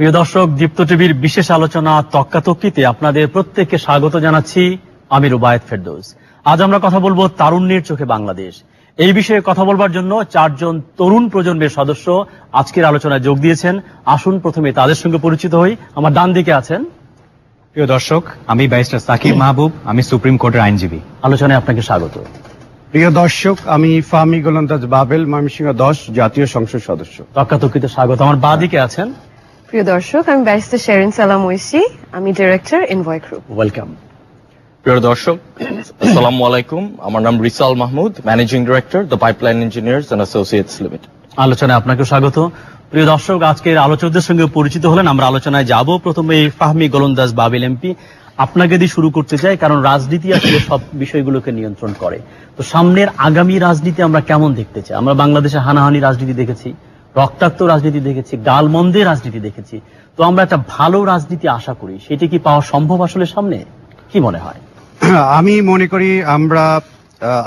প্রিয় দর্শক, দীপ্ত টিভির বিশেষ আলোচনা তক্কাতক্কিতে আপনাদের প্রত্যেককে স্বাগত জানাচ্ছি। আমি রুবায়েত ফেরদৌস। আজ আমরা কথা বলবো তারুণ্যের চোখে বাংলাদেশ। এই বিষয়ে কথা বলবার জন্য চারজন তরুণ প্রজন্মের সদস্য আজকের আলোচনায় যোগ দিয়েছেন। আসুন প্রথমে তাদের সঙ্গে পরিচিত হই। আমার ডান দিকে আছেন প্রিয় দর্শক, আমি ব্যারিস্টার সাকিব মাহবুব, আমি সুপ্রিম কোর্টের আইনজীবী। আলোচনায় আপনাকে স্বাগত। প্রিয় দর্শক, আমি ফাহমি গোলন্দাজ বাবেল, ময়মনসিংহ 10 জাতীয় সংসদ সদস্য। তক্কাতক্কিতে স্বাগত। আমার বাঁ দিকে আছেন প্রিয় দর্শক, আমি ব্যারিস্টার শেরিন সালাম ঐশী, আমি ডিরেক্টর এনভয় গ্রুপ। ওয়েলকাম। প্রিয় দর্শক, আসসালামু আলাইকুম। আমার নাম Risal Mahmud, managing director the pipeline engineers and associates limited. আলোচনায় আপনাকে স্বাগত। প্রিয় দর্শক, আজকের আলোচকদের সঙ্গে পরিচিত হলেন। আমরা আলোচনায় যাব। প্রথমে ফাহমি গোলন্দাজ বাবেল এমপি, আপনাকে দিয়ে শুরু করতে চাই, কারণ রাজনীতি আসলে সব বিষয়গুলোকে নিয়ন্ত্রণ করে। তো সামনের আগামী রাজনীতি আমরা কেমন দেখতে চাই? আমরা বাংলাদেশে হানাহানি রাজনীতি দেখেছি, রক্তাক্ত রাজনীতি দেখেছি, গালমন্দের রাজনীতি দেখেছি। তো আমরা একটা ভালো রাজনীতি আশা করি, সেটি কি পাওয়া সম্ভব আসলে সামনে? কি মনে হয়? আমি মনে করি আমরা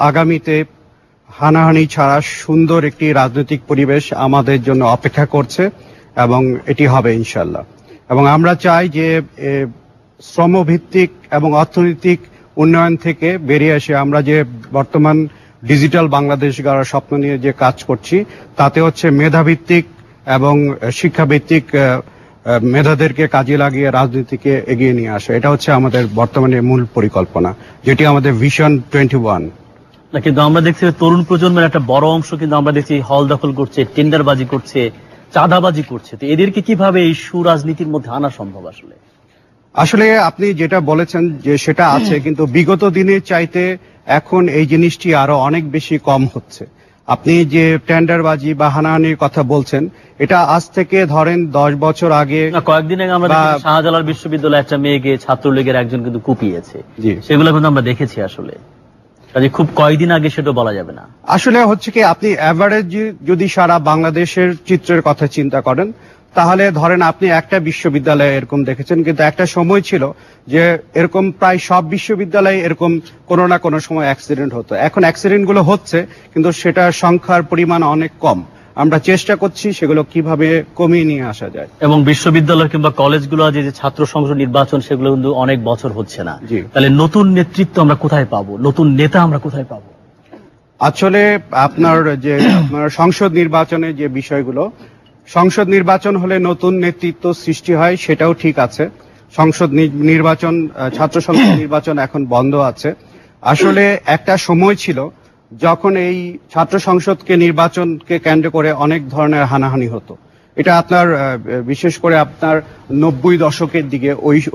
আগামীতে হানাহানি ছাড়া সুন্দর একটি রাজনৈতিক পরিবেশ আমাদের জন্য অপেক্ষা করছে এবং এটি হবে ইনশাল্লাহ। এবং আমরা চাই যে শ্রমভিত্তিক এবং অর্থনৈতিক উন্নয়ন থেকে বেরিয়ে এসে আমরা যে বর্তমান ডিজিটাল বাংলাদেশ গড়ার স্বপ্ন নিয়ে যে কাজ করছি, তাতে হচ্ছে মেধাভিত্তিক এবং শিক্ষাভিত্তিক মেধাদেরকে কাজে লাগিয়ে রাজনীতিকে এগিয়ে নিয়ে আসা। এটা হচ্ছে আমাদের বর্তমানে মূল পরিকল্পনা, যেটি আমাদের ভিশন 21। না, কিন্তু আমরা দেখছি তরুণ প্রজন্মের একটা বড় অংশ কিন্তু আমরা দেখছি হল দখল করছে, টেন্ডারবাজি করছে, চাঁদাবাজি করছে। তো এদেরকে কিভাবে এই সুরাজনীতির মধ্যে আনা সম্ভব? আসলে আপনি যেটা বলেছেন যে সেটা আছে, কিন্তু বিগত দিনের চাইতে এখন এই জিনিসটি আরো অনেক বেশি কম হচ্ছে। আপনি যে টেন্ডারবাজি বা হানাহানির কথা বলছেন, এটা আজ থেকে ধরেন 10 বছর আগে, কয়েকদিন আগে আমরা শাহজালাল বিশ্ববিদ্যালয়ে একটা মেয়েকে ছাত্রলীগের একজন কিন্তু কুপিয়েছে, সেগুলো কিন্তু আমরা দেখেছি। আসলে খুব কয়েকদিন আগে, সেটা বলা যাবে না। আসলে হচ্ছে কি, আপনি অ্যাভারেজ যদি সারা বাংলাদেশের চিত্রের কথা চিন্তা করেন, তাহলে ধরেন আপনি একটা বিশ্ববিদ্যালয়ে এরকম দেখেছেন, কিন্তু একটা সময় ছিল যে এরকম প্রায় সব বিশ্ববিদ্যালয়ে এরকম কোনো না কোনো সময় অ্যাক্সিডেন্ট হতো। এখন অ্যাক্সিডেন্ট গুলো হচ্ছে, কিন্তু সেটার সংখ্যার পরিমাণ অনেক কম। আমরা চেষ্টা করছি সেগুলো কিভাবে কমিয়ে নিয়ে আসা যায়। এবং বিশ্ববিদ্যালয় কিংবা কলেজগুলো যে ছাত্র সংসদ নির্বাচন, সেগুলো কিন্তু অনেক বছর হচ্ছে না। তাহলে নতুন নেতৃত্ব আমরা কোথায় পাবো? নতুন নেতা আমরা কোথায় পাবো? আসলে আপনার সংসদ নির্বাচনে যে বিষয়গুলো, সংসদ নির্বাচন হলে নতুন নেতৃত্ব সৃষ্টি হয়, সেটাও ঠিক আছে। সংসদ নির্বাচন, ছাত্র সংসদ নির্বাচন এখন বন্ধ আছে। আসলে একটা সময় ছিল যখন এই ছাত্র সংসদকে নির্বাচনকে কেন্দ্র করে অনেক ধরনের হানাহানি হতো। এটা আপনার বিশেষ করে আপনার 90 দশকের দিকে,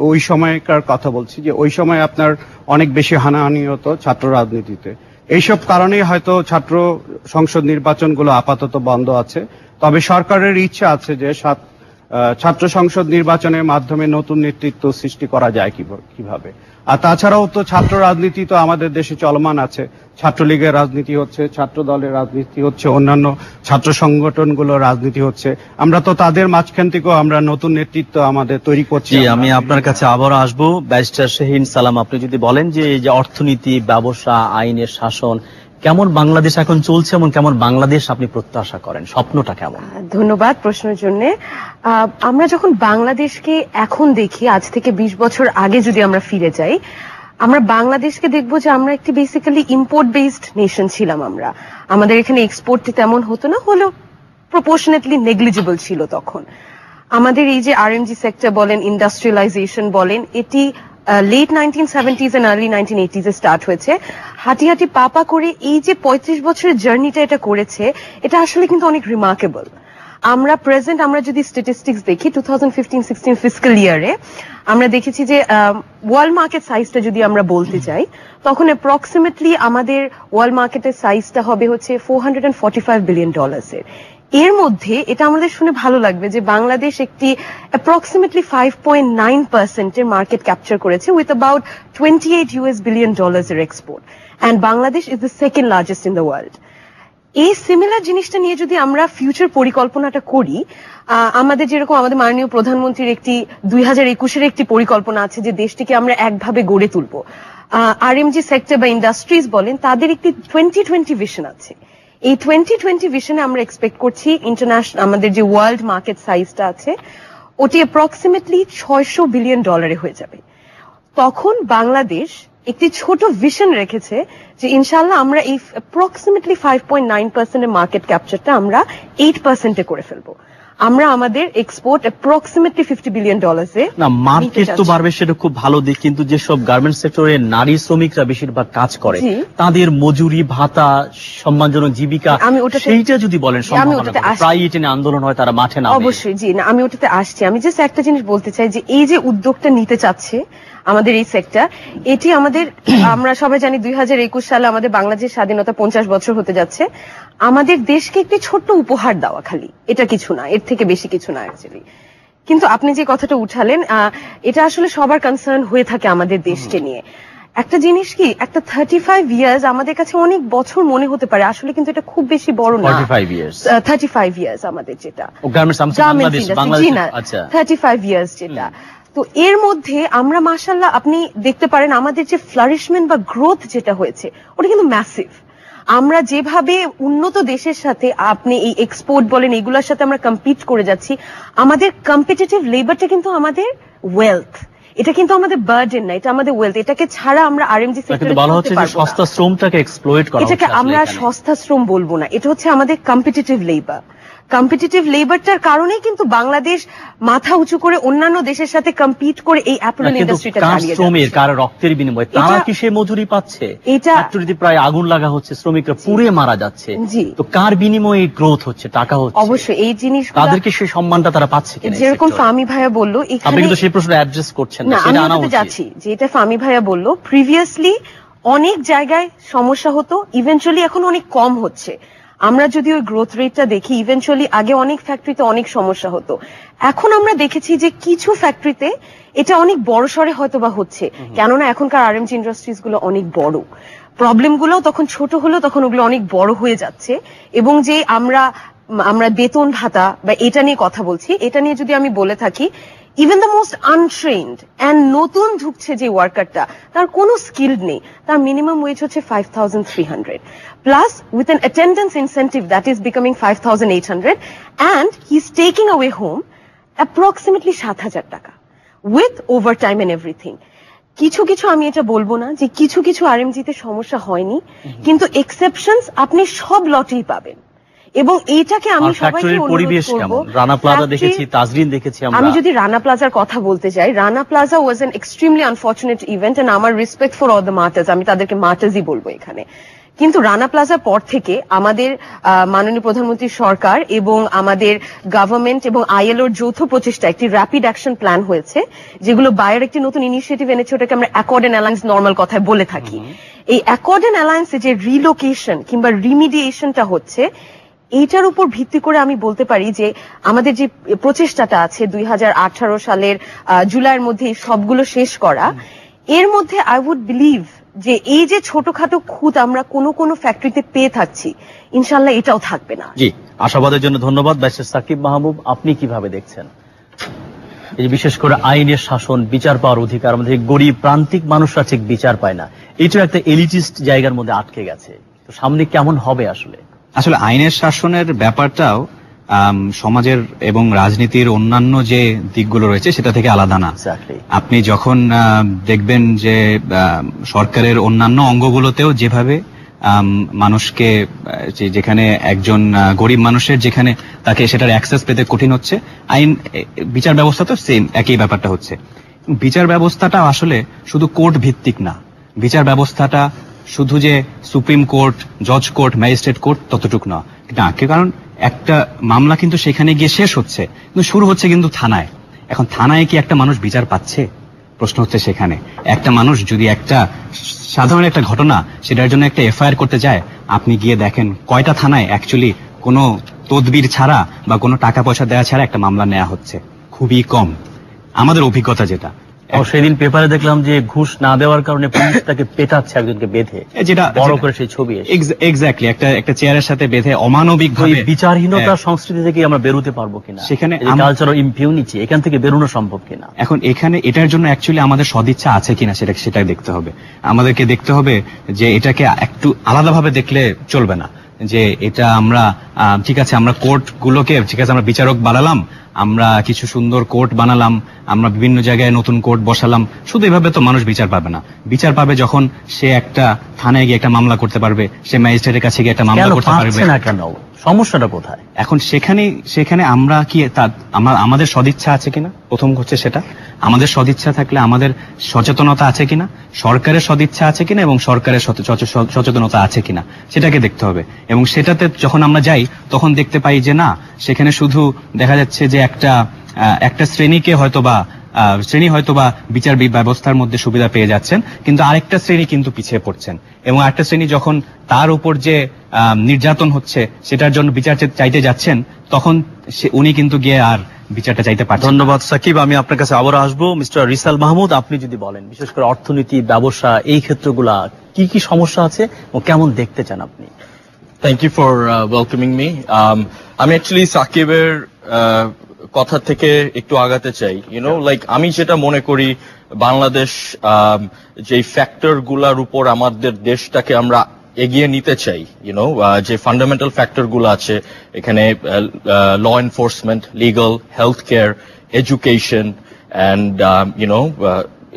ওই সময়কার কথা বলছি, যে ওই সময় আপনার অনেক বেশি হানাহানি হতো ছাত্র রাজনীতিতে। এইসব কারণেই হয়তো ছাত্র সংসদ নির্বাচনগুলো আপাতত বন্ধ আছে। তবে সরকারের ইচ্ছা আছে যে ছাত্র সংসদ নির্বাচনের মাধ্যমে নতুন নেতৃত্ব সৃষ্টি করা যায় কিভাবে। আর তাছাড়াও তো ছাত্র রাজনীতি তো আমাদের দেশে চলমান আছে। ছাত্রলীগের রাজনীতি হচ্ছে, ছাত্র দলের রাজনীতি হচ্ছে, অন্যান্য ছাত্র সংগঠনগুলোর রাজনীতি হচ্ছে। আমরা তো তাদের মাঝখান থেকেও আমরা নতুন নেতৃত্ব আমাদের তৈরি করছি। আমি আপনার কাছে আবারও আসবো। ব্যারিস্টার শেরিন সালাম, আপনি যদি বলেন যে এই যে অর্থনীতি, ব্যবসা, আইনের শাসন, কেমন বাংলাদেশ এখন চলছে এবং কেমন বাংলাদেশ আপনি প্রত্যাশা করেন? স্বপ্নটা কেমন? ধন্যবাদ প্রশ্নের জন্য। আমরা যখন বাংলাদেশকে এখন দেখি, আজ থেকে 20 বছর আগে যদি আমরা ফিরে যাই, আমরা বাংলাদেশকে দেখবো যে আমরা একটি বেসিক্যালি ইম্পোর্ট বেসড নেশন ছিলাম। আমাদের এখানে এক্সপোর্ট তেমন হতো না, হলেও প্রপোর্শনেটলি নেগলিজিবল ছিল তখন। আমাদের এই যে আরএমজি সেক্টর বলেন, ইন্ডাস্ট্রিয়ালাইজেশন বলেন, এটি late 1970s and early 1980s এ স্টার্ট হয়েছে। হাঁটি হাঁটি পা করে এই যে 35 বছরের জার্নিটা এটা করেছে, এটা আসলে কিন্তু অনেক রিমার্কেবল। আমরা যদি স্ট্যাটিস্টিক্স দেখি 2015-16 ফিস্ক্যাল ইয়ারে আমরা দেখেছি যে ওয়ার্ল্ড মার্কেট সাইজটা যদি আমরা বলতে চাই, তখন অ্যাপ্রক্সিমেটলি আমাদের ওয়ার্ল্ড মার্কেটের সাইজটা হবে হচ্ছে $445 বিলিয়ন। এর মধ্যে এটা আমাদের শুনে ভালো লাগবে যে বাংলাদেশ একটি অ্যাপ্রক্সিমেটলি 5.9% এর মার্কেট ক্যাপচার করেছে, উইথ অ্যাবাউট $28 বিলিয়ন এর export, and Bangladesh is the second largest in the world. এই সিমিলার জিনিসটা নিয়ে যদি আমরা ফিউচার পরিকল্পনাটা করি, আমাদের যেরকম আমাদের মাননীয় প্রধানমন্ত্রীর একটি 2021-এর একটি পরিকল্পনা আছে যে দেশটিকে আমরা একভাবে গড়ে তুলবো। আরএমজি সেক্টর বা ইন্ডাস্ট্রিজ বলেন, তাদের একটি 2020 ভিশন আছে। এই 2020 ভিশনে আমরা এক্সপেক্ট করছি ইন্টারন্যাশনাল আমাদের যে ওয়ার্ল্ড মার্কেট সাইজটা আছে, ওটি অ্যাপ্রক্সিমেটলি $600 বিলিয়ন হয়ে যাবে। তখন বাংলাদেশ একটি ছোট ভিশন রেখেছে যে ইনশাআল্লাহ আমরা এই অ্যাপ্রক্সিমেটলি 5.9% এর মার্কেট ক্যাপচারটা আমরা 8% করে ফেলবো। আমরা আমাদের এক্সপোর্ট অ্যাপ্রক্সিমেটলি $50 বিলিয়ন না, মার্কেট তো বাড়বে, সেটা খুব ভালো দিক, কিন্তু যেসব গার্মেন্টস সেক্টরে নারী শ্রমিকরা বেশিরভাগ কাজ করে তাদের মজুরি ভাতা সম্মানজনক জীবিকা সেইটা যদি বলেন প্রায় এটা নিয়ে আন্দোলন হয়, তারা মাঠে নামে। অবশ্যই জি, না আমি ওটাতে আসছি। আমি জাস্ট একটা জিনিস বলতে চাই যে এই যে উদ্যোগটা নিতে চাচ্ছে আমাদের এই সেক্টর, এটি আমাদের আমরা সবাই জানি 2021 সালে আমাদের বাংলাদেশের স্বাধীনতা 50 বছর হতে যাচ্ছে। আমাদের দেশকে একটি ছোট্ট উপহার দেওয়া, খালি এটা কিছু না, এর থেকে বেশি কিছু না অ্যাকচুয়ালি। কিন্তু আপনি যে কথাটা উঠালেন এটা আসলে সবার কনসার্ন হয়ে থাকে আমাদের দেশকে নিয়ে। একটা জিনিস কি, একটা 35 ইয়ার্স আমাদের কাছে অনেক বছর মনে হতে পারে, আসলে কিন্তু এটা খুব বেশি বড় না। 35 ইয়ার্স আমাদের যেটা 35 ইয়ার্স যেটা, তো এর মধ্যে আমরা মাশাআল্লাহ আপনি দেখতে পারেন আমাদের যে ফ্লারিশমেন্ট বা গ্রোথ যেটা হয়েছে ওটা কিন্তু ম্যাসিভ। আমরা যেভাবে উন্নত দেশের সাথে আপনি এই এক্সপোর্ট বলেন এগুলোর সাথে আমরা কম্পিট করে যাচ্ছি, আমাদের কম্পিটিটিভ লেবারটা কিন্তু আমাদের ওয়েলথ, এটা কিন্তু আমাদের বার্ডেন না, এটা আমাদের ওয়েলথ। এটাকে ছাড়া আমরা আরএমজি সেক্টরে বলা হচ্ছে যে সস্তা শ্রমটাকে এক্সপ্লয়েট করা হচ্ছে। এটাকে আমরা সস্তা শ্রম বলবো না, এটা হচ্ছে আমাদের কম্পিটিটিভ লেবার। কম্পিটিটিভ লেবারটার কারণেই কিন্তু বাংলাদেশ মাথা উঁচু করে অন্যান্য দেশের সাথে কম্পিট করে এই অ্যাপারেল ইন্ডাস্ট্রিটা চালিয়ে যাচ্ছে। কার রক্তের বিনিময়ে তারা কিসে মজুরি পাচ্ছে? এটা ফ্যাক্টরিতে প্রায় আগুন লাগা হচ্ছে, শ্রমিকরা পুড়ে মারা যাচ্ছে, তো কার বিনিময়ে গ্রোথ হচ্ছে, টাকা হচ্ছে? অবশ্যই এই জিনিস তাদেরকে সেই সম্মানটা তারা পাচ্ছে কিনা? যেরকম ফামি ভাইয়া বললো, আপনি কিন্তু সেই প্রশ্ন অ্যাড্রেস করছেন না, সেটা আনা উচিত। যাচ্ছি যেটা ফামি ভাইয়া বললো, প্রিভিয়াসলি অনেক জায়গায় সমস্যা হতো, ইভেন্চুয়ালি এখন অনেক কম হচ্ছে। আমরা যদি ওই গ্রোথ রেটটা দেখি, ইভেন্চুয়ালি আগে অনেক ফ্যাক্টরিতে অনেক সমস্যা হতো, এখন আমরা দেখেছি যে কিছু ফ্যাক্টরিতে এটা অনেক বড় সরে হয়তো বা হচ্ছে, কেননা এখনকার আরএমজি ইন্ডাস্ট্রিজ গুলো অনেক বড়, প্রবলেম গুলো তখন ছোট হলো, তখন ওগুলো অনেক বড় হয়ে যাচ্ছে। এবং যে আমরা বেতন ভাতা বা এটা নিয়ে কথা বলছি, এটা নিয়ে যদি আমি বলে থাকি, even the most untrained and নতুন ঢুকছে যে ওয়ার্কারটা, তার কোনো স্কিল নেই, তার মিনিমাম ওয়েজ হচ্ছে 5,300 plus with an attendance incentive that is becoming 5,800 and he is taking away home approximately 7,000 টাকা উইথ ওভারটাইম এন্ড এভরিথিং। কিছু কিছু, আমি এটা বলবো না যে কিছু কিছু আরএমজিতে সমস্যা হয়নি, কিন্তু এক্সেপশনস আপনি সব লটেই পাবেন। এবং এইটাকে আমি সবাইকে পরিবেশ কেমন, রানা প্লাজা দেখেছি, তাজরিন দেখেছি। আমি যদি রানা প্লাজার কথা বলতে যাই, Rana Plaza was an extremely unfortunate event, and আমার respect for all the martyrs, আমি তাদেরকে মার্টার্সই বলবো এখানে। কিন্তু রানা প্লাজার পর থেকে আমাদের মাননীয় প্রধানমন্ত্রী সরকার এবং আমাদের গভর্নমেন্ট এবং আইএলওর যৌথ প্রচেষ্টা একটি র্যাপিড অ্যাকশন প্ল্যান হয়েছে, যেগুলো বায়ের একটি নতুন ইনিশিয়েটিভ এনেছে, ওটাকে আমরা অ্যাকর্ড এন্ড অ্যালায়েন্স নর্মাল কথায় বলে থাকি। এই অ্যাকর্ড এন্ড অ্যালায়েন্সে যে রিলোকেশন কিংবা রিমিডিয়েশনটা হচ্ছে, এইটার উপর ভিত্তি করে আমি বলতে পারি যে আমাদের যে প্রচেষ্টাটা আছে 2018 সালের জুলাইয়ের মধ্যে সবগুলো শেষ করা, এর মধ্যে আই উড বিলিভ যে এই যে ছোটখাটো খুঁত আমরা কোনো ফ্যাক্টরিতে পেয়ে থাকছি, ইনশাল্লাহ এটাও থাকবে না। জি, আশাবাদের জন্য ধন্যবাদ। ব্যারিস্টার সাকিব মাহবুব, আপনি কিভাবে দেখছেন এই বিশেষ করে আইনের শাসন, বিচার পাওয়ার অধিকার, আমাদের গরিব প্রান্তিক মানুষরা ঠিক বিচার পায় না, এটা একটা এলিটিস্ট জায়গার মধ্যে আটকে গেছে, তো সামনে কেমন হবে? আসলে আইনের শাসনের ব্যাপারটাও সমাজের এবং রাজনীতির অন্যান্য যে দিকগুলো রয়েছে সেটা থেকে আলাদা না। আপনি যখন দেখবেন যে সরকারের অন্যান্য অঙ্গগুলোতেও যেভাবে মানুষকে, যেখানে একজন গরিব মানুষের যেখানে তাকে সেটার অ্যাক্সেস পেতে কঠিন হচ্ছে, আইন বিচার ব্যবস্থা তো সেম একই ব্যাপারটা হচ্ছে। বিচার ব্যবস্থাটা আসলে শুধু কোর্ট ভিত্তিক না, বিচার ব্যবস্থাটা শুধু যে সুপ্রিম কোর্ট, জজ কোর্ট, ম্যাজিস্ট্রেট কোর্ট ততটুকু না, কারণ একটা মামলা কিন্তু সেখানে গিয়ে শেষ হচ্ছে, কিন্তু শুরু হচ্ছে কিন্তু থানায়। এখন থানায় কি একটা মানুষ বিচার পাচ্ছে? প্রশ্ন হচ্ছে সেখানে। একটা মানুষ যদি একটা সাধারণ একটা ঘটনা সেটার জন্য একটা এফআইআর করতে যায়, আপনি গিয়ে দেখেন কয়টা থানায় অ্যাকচুয়ালি কোনো তদবির ছাড়া বা কোনো টাকা পয়সা দেওয়া ছাড়া একটা মামলা নেওয়া হচ্ছে, খুবই কম আমাদের অভিজ্ঞতা যেটা। সেদিন পেপারে দেখলাম যে ঘুষ না দেওয়ার কারণে পুলিশ তাকে পেটাচ্ছে একজনকে বেঁধে, যেটা বড় করে সেই ছবি এক্স্যাক্টলি একটা চেয়ারের সাথে বেঁধে অমানবিক ভাবে। বিচারহীনতার সংস্কৃতি থেকে আমরা বেরোতে পারবো কিনা, সেখানে কালচারাল ইমপিউনিটি, এখান থেকে বেরোনো সম্ভব কিনা? এখন এখানে এটার জন্য অ্যাকচুয়ালি আমাদের সদিচ্ছা আছে কিনা সেটাই দেখতে হবে। আমাদেরকে দেখতে হবে যে এটাকে একটু আলাদাভাবে দেখলে চলবে না। যে এটা আমরা ঠিক আছে, আমরা কোর্টগুলোকে ঠিক আছে আমরা বিচারক বানালাম, আমরা কিছু সুন্দর কোর্ট বানালাম, আমরা বিভিন্ন জায়গায় নতুন কোর্ট বসালাম, শুধু এভাবে তো মানুষ বিচার পাবে না। বিচার পাবে যখন সে একটা থানায় গিয়ে একটা মামলা করতে পারবে, সে ম্যাজিস্ট্রেটের কাছে গিয়ে একটা মামলা করতে পারবে। না কেন, সমস্যাটা কোথায়? এখন সেখানে আমরা কি আমাদের সদিচ্ছা আছে কিনা, প্রথম হচ্ছে সেটা। আমাদের সদিচ্ছা থাকলে আমাদের সচেতনতা আছে কিনা, সরকারের সদিচ্ছা আছে কিনা এবং সরকারের সচেতনতা আছে কিনা সেটাকে দেখতে হবে। এবং সেটাতে যখন আমরা যাই তখন দেখতে পাই যে না, সেখানে শুধু দেখা যাচ্ছে যে একটা শ্রেণীকে শ্রেণী হয়তোবা বিচার ব্যবস্থার মধ্যে সুবিধা পেয়ে যাচ্ছেন, কিন্তু আরেকটা শ্রেণী কিন্তু পিছিয়ে পড়ছেন, এবং আরেকটা শ্রেণী যখন তার উপর যে নির্যাতন হচ্ছে সেটার জন্য বিচার চাইতে যাচ্ছেন, তখন উনি কিন্তু গিয়ে আর বিচারটা চাইতে পারছেন। ধন্যবাদ সাকিব, আমি আপনার কাছে আবারও আসবো। মিস্টার রিসাল মাহমুদ, আপনি যদি বলেন বিশেষ করে অর্থনীতি, ব্যবসা, এই ক্ষেত্রগুলা কি কি সমস্যা আছে ও কেমন দেখতে চান আপনি? Thank you for welcoming me. আমি অ্যাকচুয়ালি সাকিবের কথা থেকে একটু আগাতে চাই। লাইক আমি যেটা মনে করি, বাংলাদেশ যে ফ্যাক্টর গুলার উপর আমাদের দেশটাকে আমরা এগিয়ে নিতে চাই, যে ফান্ডামেন্টাল ফ্যাক্টর গুলো আছে এখানে, law enforcement, legal, health care, education, and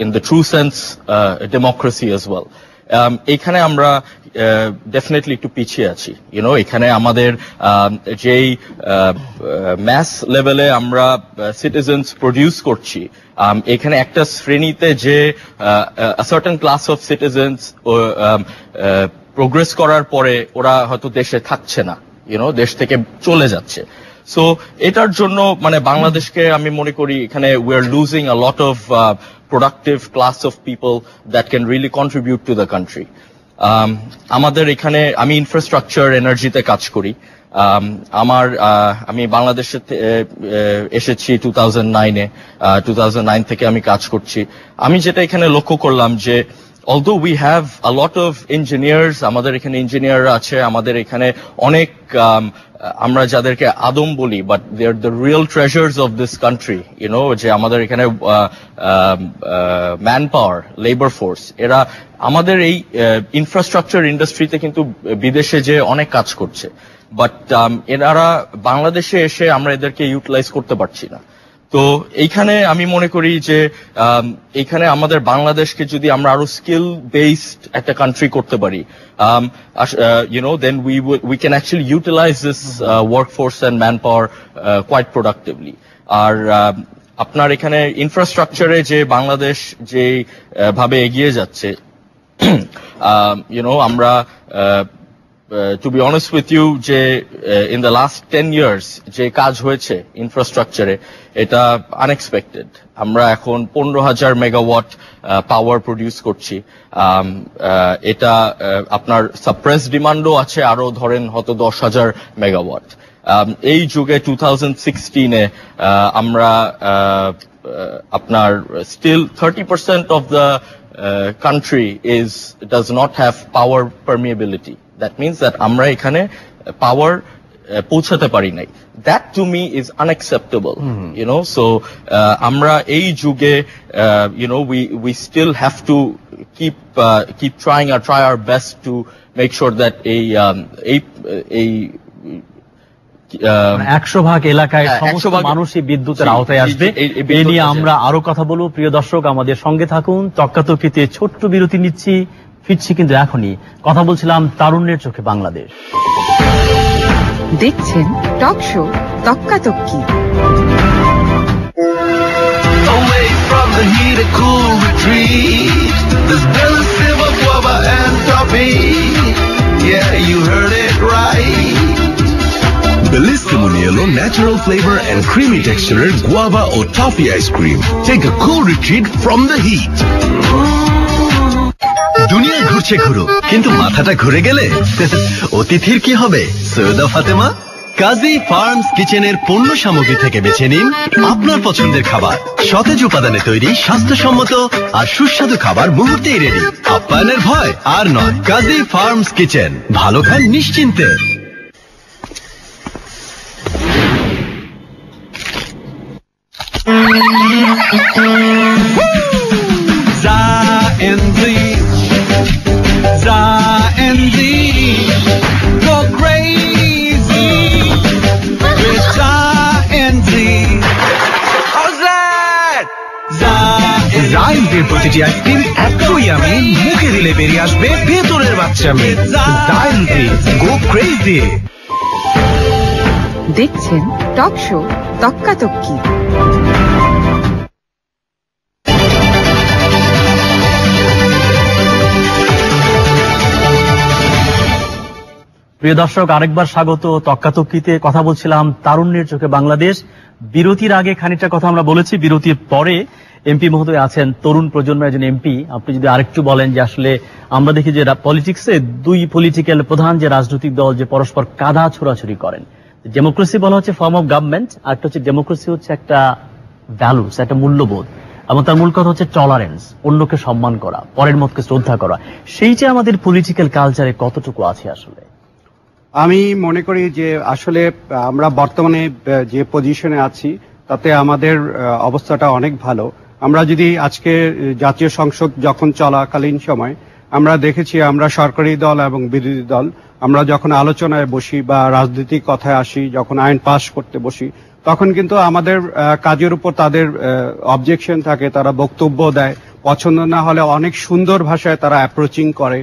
in the true sense democracy as well. এখানে আমরা ডেফিনেটলি একটু পিছিয়ে আছি। এখানে আমাদের যেই ম্যাস লেভেলে আমরা সিটিজেন্স প্রডিউস করছি, এখানে একটা শ্রেণীতে যে certain class of citizens progress করার পরে ওরা হয়তো দেশে থাকছে না, দেশ থেকে চলে যাচ্ছে। সো এটার জন্য মানে বাংলাদেশকে আমি মনে করি এখানে we are losing a lot of productive class of people that can really contribute to the country. আমাদের এখানে আমি ইনফ্রাস্ট্রাকচার এনার্জিতে কাজ করি। আমি বাংলাদেশে এসেছি 2009-এ, 2009 থেকে আমি কাজ করছি। আমি যেটা এখানে লক্ষ্য করলাম যে although we have a lot of engineers, আমাদের এখানে ইঞ্জিনিয়াররা আছে, আমাদের এখানে অনেক আমরা যাদেরকে আদম বলি, but they are the real treasures of this country, যে আমাদের এখানে ম্যান পাওয়ার, লেবার ফোর্স, এরা আমাদের এই ইনফ্রাস্ট্রাকচার ইন্ডাস্ট্রিতে কিন্তু বিদেশে যে অনেক কাজ করছে, বাট এনারা বাংলাদেশে এসে আমরা এদেরকে ইউটিলাইজ করতে পারছি না। তো এইখানে আমি মনে করি যে এইখানে আমাদের বাংলাদেশকে যদি আমরা আরো স্কিল বেসড একটা কান্ট্রি করতে পারি, then we can actually utilize this workforce and manpower quite productively. আর আপনার এখানে ইনফ্রাস্ট্রাকচারে যে বাংলাদেশ যে ভাবে এগিয়ে যাচ্ছে, আমরা to be honest with you, যে in the last 10 years যে কাজ হয়েছে ইনফ্রাস্ট্রাকচারে, এটা আনএক্সপেক্টেড। আমরা এখন 15,000 মেগাওয়াট পাওয়ার প্রডিউস করছি। এটা আপনার সাপ্রেস ডিমান্ডও আছে আরো ধরেন হয়তো 10,000 মেগাওয়াট। এই যুগে 2016-এ আমরা আপনার still 30% of the country does not have power permeability. That means that আমরা এখানে পাওয়ার পৌঁছাতে পারি নাই। That to me is unacceptable. So আমরা এই যুগে we still have to keep trying or try our best to make sure that এই 100% এলাকায় সমস্ত মানুষই বিদ্যুতের আওতায় আসবে। এই নিয়ে আমরা আরো কথা বলবো। প্রিয় দর্শক, আমাদের সঙ্গে থাকুন। তক্কাতক্কিতে ছোট্ট বিরতি নিচ্ছি, ফিরছি কিন্তু এখনই। কথা বলছিলাম তারুণ্যের চোখে বাংলাদেশ। দেখছেন talk show Takkatakki. Away from the heat, a cool retreat. There's Bella Silva, guava and toffee. Yeah, you heard it right. Bellissimo Nielo natural flavor and creamy texture guava or toffee ice cream. Take a cool retreat from the heat. দুনিয়ায় ঘুরছে ঘুরো, কিন্তু মাথাটা ঘুরে গেলে অতিথির কি হবে? সৈয়দা ফাতেমা কাজী ফার্মস কিচেনের পণ্য সামগ্রী থেকে বেছে নিন আপনার পছন্দের খাবার। সতেজ উপাদানে তৈরি স্বাস্থ্যসম্মত আর সুস্বাদু খাবার মুহূর্তেই রেডি। আপ্যায়নের ভয় আর নয়। কাজী ফার্মস কিচেন, ভালো খান নিশ্চিন্তে। Go great রাইসের প্রতিটি আইসক্রিম এতই আমি মুখে দিলে বেরিয়ে আসবে ভেতরের বাচ্চা মেয়ে। ডায়ান্টি গো ক্রেজি। দেখছেন টক শো তক্কাতক্কি। প্রিয় দর্শক, আরেকবার স্বাগত তক্কাতক্কিতে। কথা বলছিলাম তারুণ্যের চোখে বাংলাদেশ। বিরতির আগে খানিকটা কথা আমরা বলেছি, বিরতির পরে এমপি মহোদয় আছেন, তরুণ প্রজন্মের একজন এমপি। আপনি যদি আরেকটু বলেন যে আসলে আমরা দেখি যে পলিটিক্সে দুই পলিটিক্যাল প্রধান যে রাজনৈতিক দল যে পরস্পর কাঁধা ছোড়াছুড়ি করেন। ডেমোক্রেসি বলা হচ্ছে ফর্ম অফ গভর্নমেন্ট, আর একটা হচ্ছে ডেমোক্রেসি হচ্ছে একটা ভ্যালুস, একটা মূল্যবোধ, এবং তার মূল কথা হচ্ছে টলারেন্স, অন্যকে সম্মান করা, পরের মতকে শ্রদ্ধা করা। সেইটা আমাদের পলিটিক্যাল কালচারে কতটুকু আছে আসলে? আমি মনে করি যে আসলে আমরা বর্তমানে যে পজিশনে আছি তাতে আমাদের অবস্থাটা অনেক ভালো। আমরা যদি আজকে জাতীয় সংসদ যখন চলাকালীন সময় আমরা দেখেছি, আমরা সরকারি দল এবং বিরোধী দল আমরা যখন আলোচনায় বসি বা রাজনৈতিক কথায় আসি, যখন আইন পাশ করতে বসি, তখন কিন্তু আমাদের কাজের উপর তাদের অবজেকশন থাকে, তারা বক্তব্য দেয়, পছন্দ না হলে অনেক সুন্দর ভাষায় তারা অ্যাপ্রোচিং করে,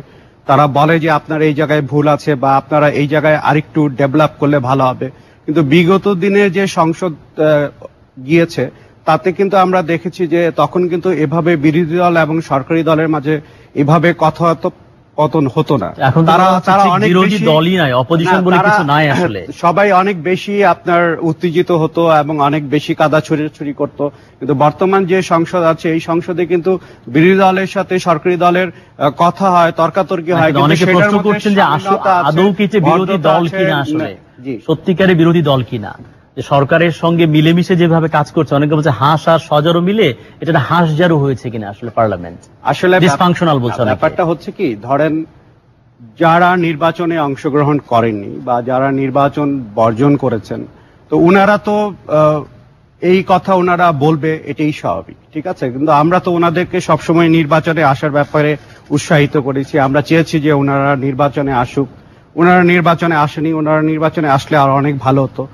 তারা বলে যে আপনার এই জায়গায় ভুল আছে বা আপনারা এই জায়গায় আরেকটু ডেভেলপ করলে ভালো হবে। কিন্তু বিগত দিনে যে সংসদ গিয়েছে তাতে কিন্তু আমরা দেখেছি যে তখন কিন্তু এভাবে বিরোধী দল এবং সরকারি দলের মাঝে এভাবে কথোপকথন হতো না। এখন তারা অনেক বিরোধী দলই নাই, অপোজিশন বলে কিছু নাই আসলে। সবাই অনেক বেশি আপনার উত্তেজিত হতো এবং অনেক বেশি কাদা ছুড়ি করতো। কিন্তু বর্তমান যে সংসদ আছে এই সংসদে কিন্তু বিরোধী দলের সাথে সরকারি দলের কথা হয়, তর্কাতর্কি হয়। অনেকে প্রশ্ন করছেন যে আদৌ কি বিরোধী দল কিনা, আসলে সত্যিকারের বিরোধী দল কিনা, যে সরকারের সঙ্গে মিলেমিশে যেভাবে কাজ করছে। অনেকে বলছে হাঁস আর সজারু মিলে এটা হাঁস জারু হয়েছে কিনা আসলে পার্লামেন্ট, আসলে ডিসফাংশনাল বলছে। ব্যাপারটা হচ্ছে কি, ধরেন যারা নির্বাচনে অংশগ্রহণ করেননি বা যারা নির্বাচন বর্জন করেছেন, তো উনারা তো এই কথা ওনারা বলবে, এটাই স্বাভাবিক, ঠিক আছে। কিন্তু আমরা তো ওনাদেরকে সবসময় নির্বাচনে আসার ব্যাপারে উৎসাহিত করেছি, আমরা চেয়েছি যে ওনারা নির্বাচনে আসুক। ওনারা নির্বাচনে আসেনি, ওনারা নির্বাচনে আসলে আর অনেক ভালো হতো।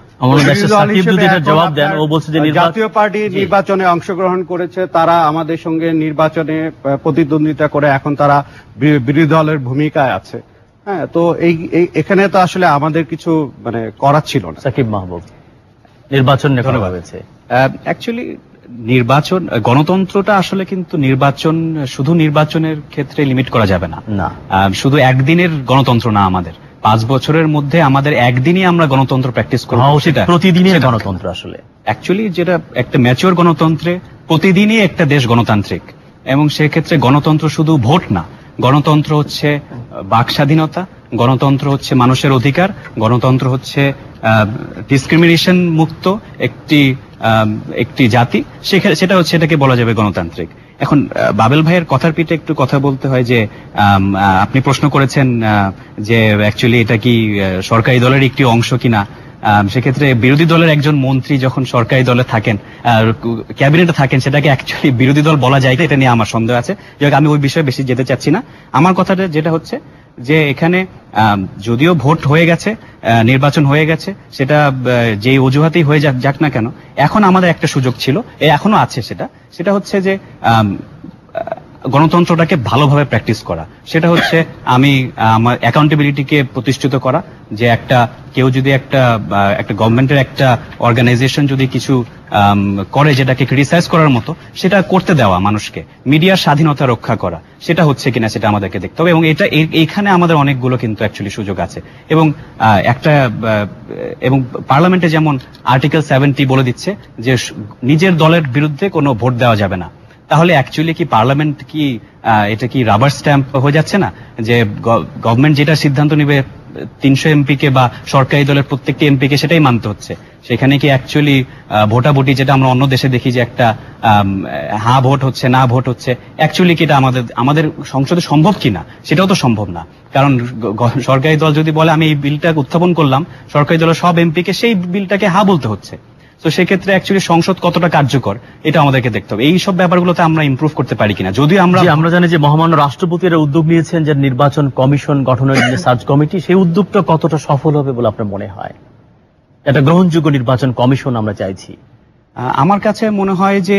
জাতীয় পার্টি নির্বাচনে অংশগ্রহণ করেছে, তারা আমাদের সঙ্গে নির্বাচনে প্রতিদ্বন্দ্বিতা করে এখন তারা বিরোধী দলের ভূমিকায় আছে। হ্যাঁ, তো এখানে তো আসলে আমাদের কিছু করার ছিল না। সাকিব মাহবুব, নির্বাচন এখনো ভাবেছে অ্যাকচুয়ালি নির্বাচন, গণতন্ত্রটা আসলে কিন্তু নির্বাচন শুধু নির্বাচনের ক্ষেত্রে লিমিট করা যাবে না। শুধু একদিনের গণতন্ত্র না, আমাদের 5 বছরের মধ্যে আমাদের একদিনই আমরা গণতন্ত্র প্র্যাকটিস করব, সেটা প্রতিদিনের গণতন্ত্র। আসলে অ্যাকচুয়ালি যেটা একটা ম্যাচিওর গণতন্ত্রে প্রতিদিনই একটা দেশ গণতান্ত্রিক, এবং সেক্ষেত্রে গণতন্ত্র শুধু ভোট না, গণতন্ত্র হচ্ছে বাক স্বাধীনতা, গণতন্ত্র হচ্ছে মানুষের অধিকার, গণতন্ত্র হচ্ছে ডিসক্রিমিনেশন মুক্ত একটি জাতি, সেটা হচ্ছে, এটাকে বলা যাবে গণতান্ত্রিক। এখন বাবেল ভাইয়ের কথার পিঠে একটু কথা বলতে হয় যে আপনি প্রশ্ন করেছেন যে অ্যাকচুয়ালি এটা কি সরকারি দলের একটি অংশ কিনা। সেক্ষেত্রে বিরোধী দলের একজন মন্ত্রী যখন সরকারি দলে থাকেন, ক্যাবিনেটে থাকেন, সেটাকে অ্যাকচুয়ালি বিরোধী দল বলা যায়, এটা নিয়ে আমার সন্দেহ আছে। আমি ওই বিষয়ে বেশি যেতে চাচ্ছি না। আমার কথাটা যেটা হচ্ছে যে এখানে যদিও ভোট হয়ে গেছে, নির্বাচন হয়ে গেছে, সেটা যে অজুহাতেই হয়ে যাক না কেন, এখন আমাদের একটা সুযোগ ছিল, এখনো আছে, সেটা হচ্ছে যে গণতন্ত্রটাকে ভালোভাবে প্র্যাকটিস করা। সেটা হচ্ছে আমি আমার অ্যাকাউন্টেবিলিটিকে প্রতিষ্ঠিত করা, যে কেউ যদি একটা গভর্নমেন্টের একটা অর্গানাইজেশন যদি কিছু করে যেটাকে ক্রিটিসাইজ করার মতো, সেটা করতে দেওয়া মানুষকে, মিডিয়ার স্বাধীনতা রক্ষা করা, সেটা হচ্ছে কিনা সেটা আমাদেরকে দেখতে হবে। এবং এইখানে আমাদের অনেকগুলো কিন্তু অ্যাকচুয়ালি সুযোগ আছে। এবং পার্লামেন্টে যেমন আর্টিকেল 70 বলে দিচ্ছে যে নিজের দলের বিরুদ্ধে কোনো ভোট দেওয়া যাবে না। তাহলে অ্যাকচুয়ালি কি পার্লামেন্ট কি এটা কি রাবার স্ট্যাম্প হয়ে যাচ্ছে না, যে গভর্নমেন্ট যেটা সিদ্ধান্ত নেবে 300 এমপিকে বা সরকারি দলের প্রত্যেকটি এমপিকে সেটাই মানতে হচ্ছে? সেখানে কি অ্যাকচুয়ালি ভোটাভুটি, যেটা আমরা অন্য দেশে দেখি যে একটা হ্যাঁ ভোট হচ্ছে, না ভোট হচ্ছে, অ্যাকচুয়ালি কি এটা আমাদের সংসদে সম্ভব কিনা? সেটাও তো সম্ভব না। কারণ সরকারি দল যদি বলে আমি এই বিলটা উত্থাপন করলাম, সরকারি দলের সব এমপিকে সেই বিলটাকে হ্যাঁ বলতে হচ্ছে। তো সেক্ষেত্রে অ্যাকচুয়ালি সংসদ কতটা কার্যকর এটা আমাদেরকে দেখতে হবে। এই সব ব্যাপারগুলোতে আমরা ইমপ্রুভ করতে পারি কিনা। যদিও আমরা জানি যে মহামান্য রাষ্ট্রপতিরা উদ্যোগ নিয়েছেন যে নির্বাচন কমিশন গঠনের জন্য সার্চ কমিটি, সেই উদ্যোগটা কতটা সফল হবে বলে আপনার মনে হয়? একটা গ্রহণযোগ্য নির্বাচন কমিশন আমরা চাইছি, আমার কাছে মনে হয় যে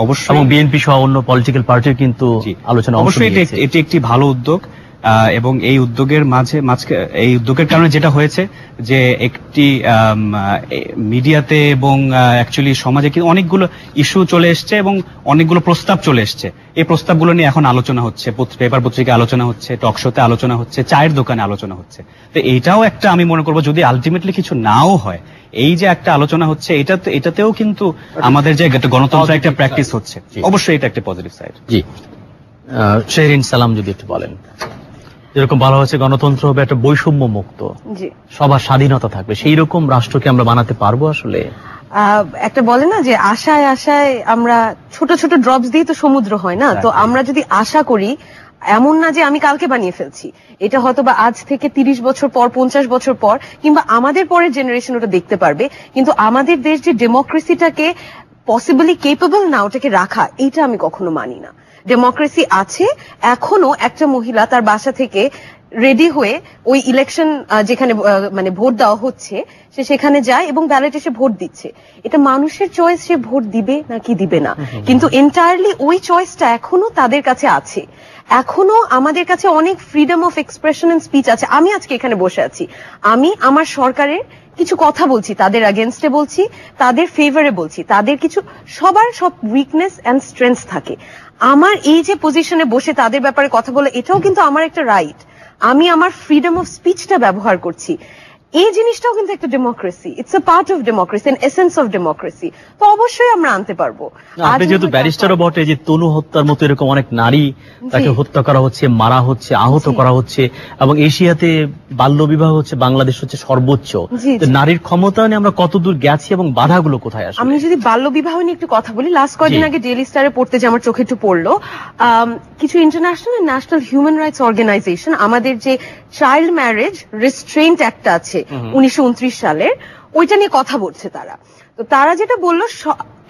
অবশ্যই এবং বিএনপি সহ অন্য পলিটিক্যাল পার্টির কিন্তু আলোচনা অবশ্যই এটি একটি ভালো উদ্যোগ, এবং এই উদ্যোগের এই উদ্যোগের কারণে যেটা হয়েছে যে একটি মিডিয়াতে এবং অ্যাকচুয়ালি সমাজে কিন্তু অনেকগুলো ইস্যু চলে এসছে এবং অনেকগুলো প্রস্তাব চলে এসছে। এই প্রস্তাবগুলো নিয়ে এখন আলোচনা হচ্ছে, পেপার পত্রিকায় আলোচনা হচ্ছে, টক শোতে আলোচনা হচ্ছে, চায়ের দোকানে আলোচনা হচ্ছে। তো এইটাও একটা আমি মনে করবো যদি আলটিমেটলি কিছু নাও হয়, এই যে একটা আলোচনা হচ্ছে এটাতেও কিন্তু আমাদের যে গণতন্ত্র একটা প্র্যাকটিস হচ্ছে, অবশ্যই এটা একটা পজিটিভ সাইড। জি, শেহরিন সালাম যদি একটু বলেন। যেরকম বলা হয়েছে গণতন্ত্র হবে একটা বৈষম্য মুক্ত, সবার স্বাধীনতা থাকবে, সেই রকম রাষ্ট্রকে আমরা বানাতে পারবো আসলে? একটা বলে না যে আশায় আশায় আমরা ছোট ছোট ড্রপস দিয়ে তো সমুদ্র হয় না, তো আমরা যদি আশা করি, এমন না যে আমি কালকে বানিয়ে ফেলছি, এটা হয়তো বা আজ থেকে 30 বছর পর, 50 বছর পর, কিংবা আমাদের পরের জেনারেশন ওটা দেখতে পারবে। কিন্তু আমাদের দেশ যে ডেমোক্রেসিটাকে পসিবলি কেপেবল না ওটাকে রাখা, এটা আমি কখনো মানি না। ডেমোক্রেসি আছে, এখনো একটা মহিলা তার বাসা থেকে রেডি হয়ে ওই ইলেকশন যেখানে মানে ভোট দেওয়া হচ্ছে সে সেখানে যায় এবং ব্যালট এসে ভোট দিচ্ছে। এটা মানুষের চয়েস, সে ভোট দিবে নাকি দিবে না, কিন্তু এন্টায়ারলি ওই চয়েসটা এখনো তাদের কাছে আছে। এখনো আমাদের কাছে অনেক freedom of expression and speech আছে। আমি আজকে এখানে বসে আছি, আমি আমার সরকারের কিছু কথা বলছি, তাদের এগেনস্টে বলছি, তাদের ফেভারে বলছি, তাদের কিছু সবার সব উইকনেস এন্ড স্ট্রেংথ থাকে। আমার এই যে পজিশনে বসে তাদের ব্যাপারে কথা বলে, এটাও কিন্তু আমার একটা রাইট। আমি আমার ফ্রিডম অফ স্পিচটা ব্যবহার করছি, এই জিনিসটাও কিন্তু একটা democracy. It's a part of democracy, N essence of democracy. তো অবশ্যই আমরা আনতে পারবো। আপনি যেহেতু ব্যারিস্টারও বটে, যে তনু হত্যার মতো এরকম অনেক নারী তাকে হত্যা করা হচ্ছে, মারা হচ্ছে, আহত করা হচ্ছে, এবং এশিয়াতে বাল্যবিবাহ হচ্ছে, বাংলাদেশ হচ্ছে সর্বোচ্চ। নারীর ক্ষমতায়নে আমরা কতদূর গেছি এবং বাধাগুলো কোথায় আসে? আমি যদি বাল্যবিবাহ নিয়ে একটু কথা বলি, লাস্ট কয়েকদিন আগে ডেইলি স্টারে পড়তে যে আমার চোখে একটু পড়লো, কিছু international and national human rights organisation আমাদের যে চাইল্ড ম্যারেজ রেস্ট্রেইন্ট অ্যাক্ট আছে 1929 সালের, ওইটা নিয়ে কথা বলছে তারা। তো তারা যেটা বললো,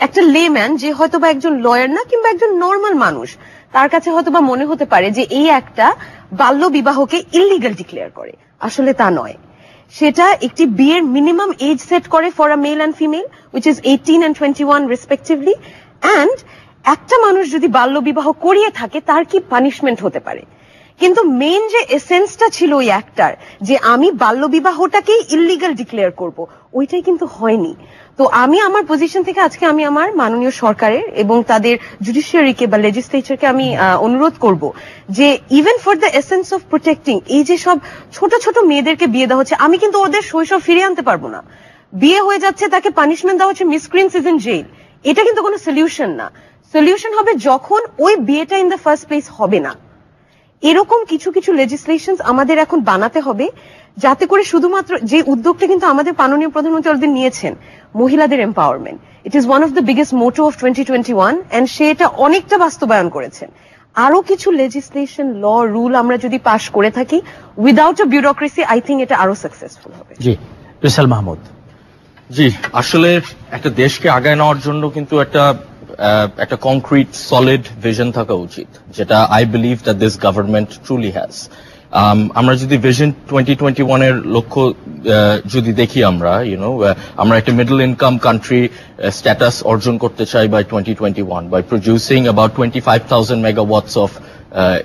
একটা লেম্যান যে হয়তো বা একজন লয়ার না কিংবা একজন নর্মাল মানুষ, তার কাছে হয়তো বা মনে হতে পারে যে এই একটা বাল্য বিবাহকে ইললিগাল ডিক্লেয়ার করে। আসলে তা নয়, সেটা একটি বিয়ের মিনিমাম এজ সেট করে for a male and female, which is 18 and 21 respectively. And একটা মানুষ যদি বাল্য বিবাহ করিয়ে থাকে তার কি পানিশমেন্ট হতে পারে। কিন্তু মেইন যে এসেন্সটা ছিল ওই একটার, যে আমি বাল্য বিবাহটাকেই ইললিগাল ডিক্লেয়ার করব, ওইটাই কিন্তু হয়নি। তো আমি আমার পজিশন থেকে আজকে আমি আমার মাননীয় সরকারের এবং তাদের জুডিশিয়ারিকে বা লেজিসলেচারকে আমি অনুরোধ করব যে even for the essence of protecting, এই যে সব ছোট ছোট মেয়েদেরকে বিয়ে দেওয়া হচ্ছে, আমি কিন্তু ওদের শৈশব ফিরিয়ে আনতে পারবো না। বিয়ে হয়ে যাচ্ছে, তাকে পানিশমেন্ট দেওয়া হচ্ছে, মিসক্রিয়েন্স ইজ ইন জেল, এটা কিন্তু কোনো সলিউশন না। সলিউশন হবে যখন ওই বিয়েটা ইন দ্য ফার্স্ট প্লেস হবে না। এরকম কিছু কিছু লেজিসলেশন আমাদের এখন বানাতে হবে, যাতে করে শুধুমাত্র যে উদ্যোগটা কিন্তু আমাদের মাননীয় প্রধানমন্ত্রী অলরেডি নিয়েছেন, মহিলাদের empowerment, it is one of the biggest motto of 2021, and সে এটা অনেকটা বাস্তবায়ন করেছেন। আরো কিছু লেজিসলেশন, ল, রুল আমরা যদি পাশ করে থাকি without a bureaucracy, I think এটা আরো সাকসেসফুল হবে। জি, রিসাল মাহমুদ। জি, আসলে একটা দেশকে আগায় নেওয়ার জন্য কিন্তু একটা কংক্রিট সলিড ভিশন থাকা উচিত, যেটা I believe that this government truly has. আমরা যদি ভিশন 2021 এর লক্ষ্য যদি দেখি, আমরা একটা মিডল ইনকাম কান্ট্রি স্ট্যাটাস অর্জন করতে চাই by 2021 by producing about 25,000 megawatts of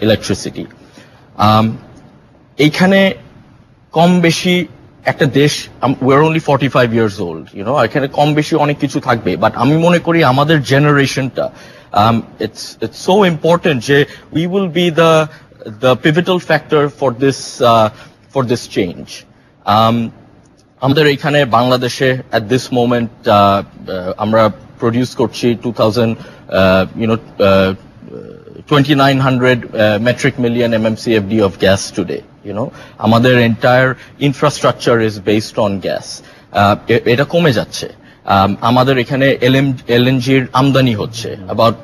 electricity. এইখানে কম বেশি একটা দেশ, we're only 45 years old, এখানে কম বেশি অনেক কিছু থাকবে, বাট আমি মনে করি আমাদের জেনারেশনটা, it's so important যে we will be the pivotal factor for this change. আমাদের এখানে বাংলাদেশে at this moment আমরা প্রডিউস করছি 2,900 metric million MMCFD of gas today. আমাদের entire infrastructure is based on gas. এটা কমে যাচ্ছে। আমাদের এখানে এলএনজির আমদানি হচ্ছে, অ্যাবাউট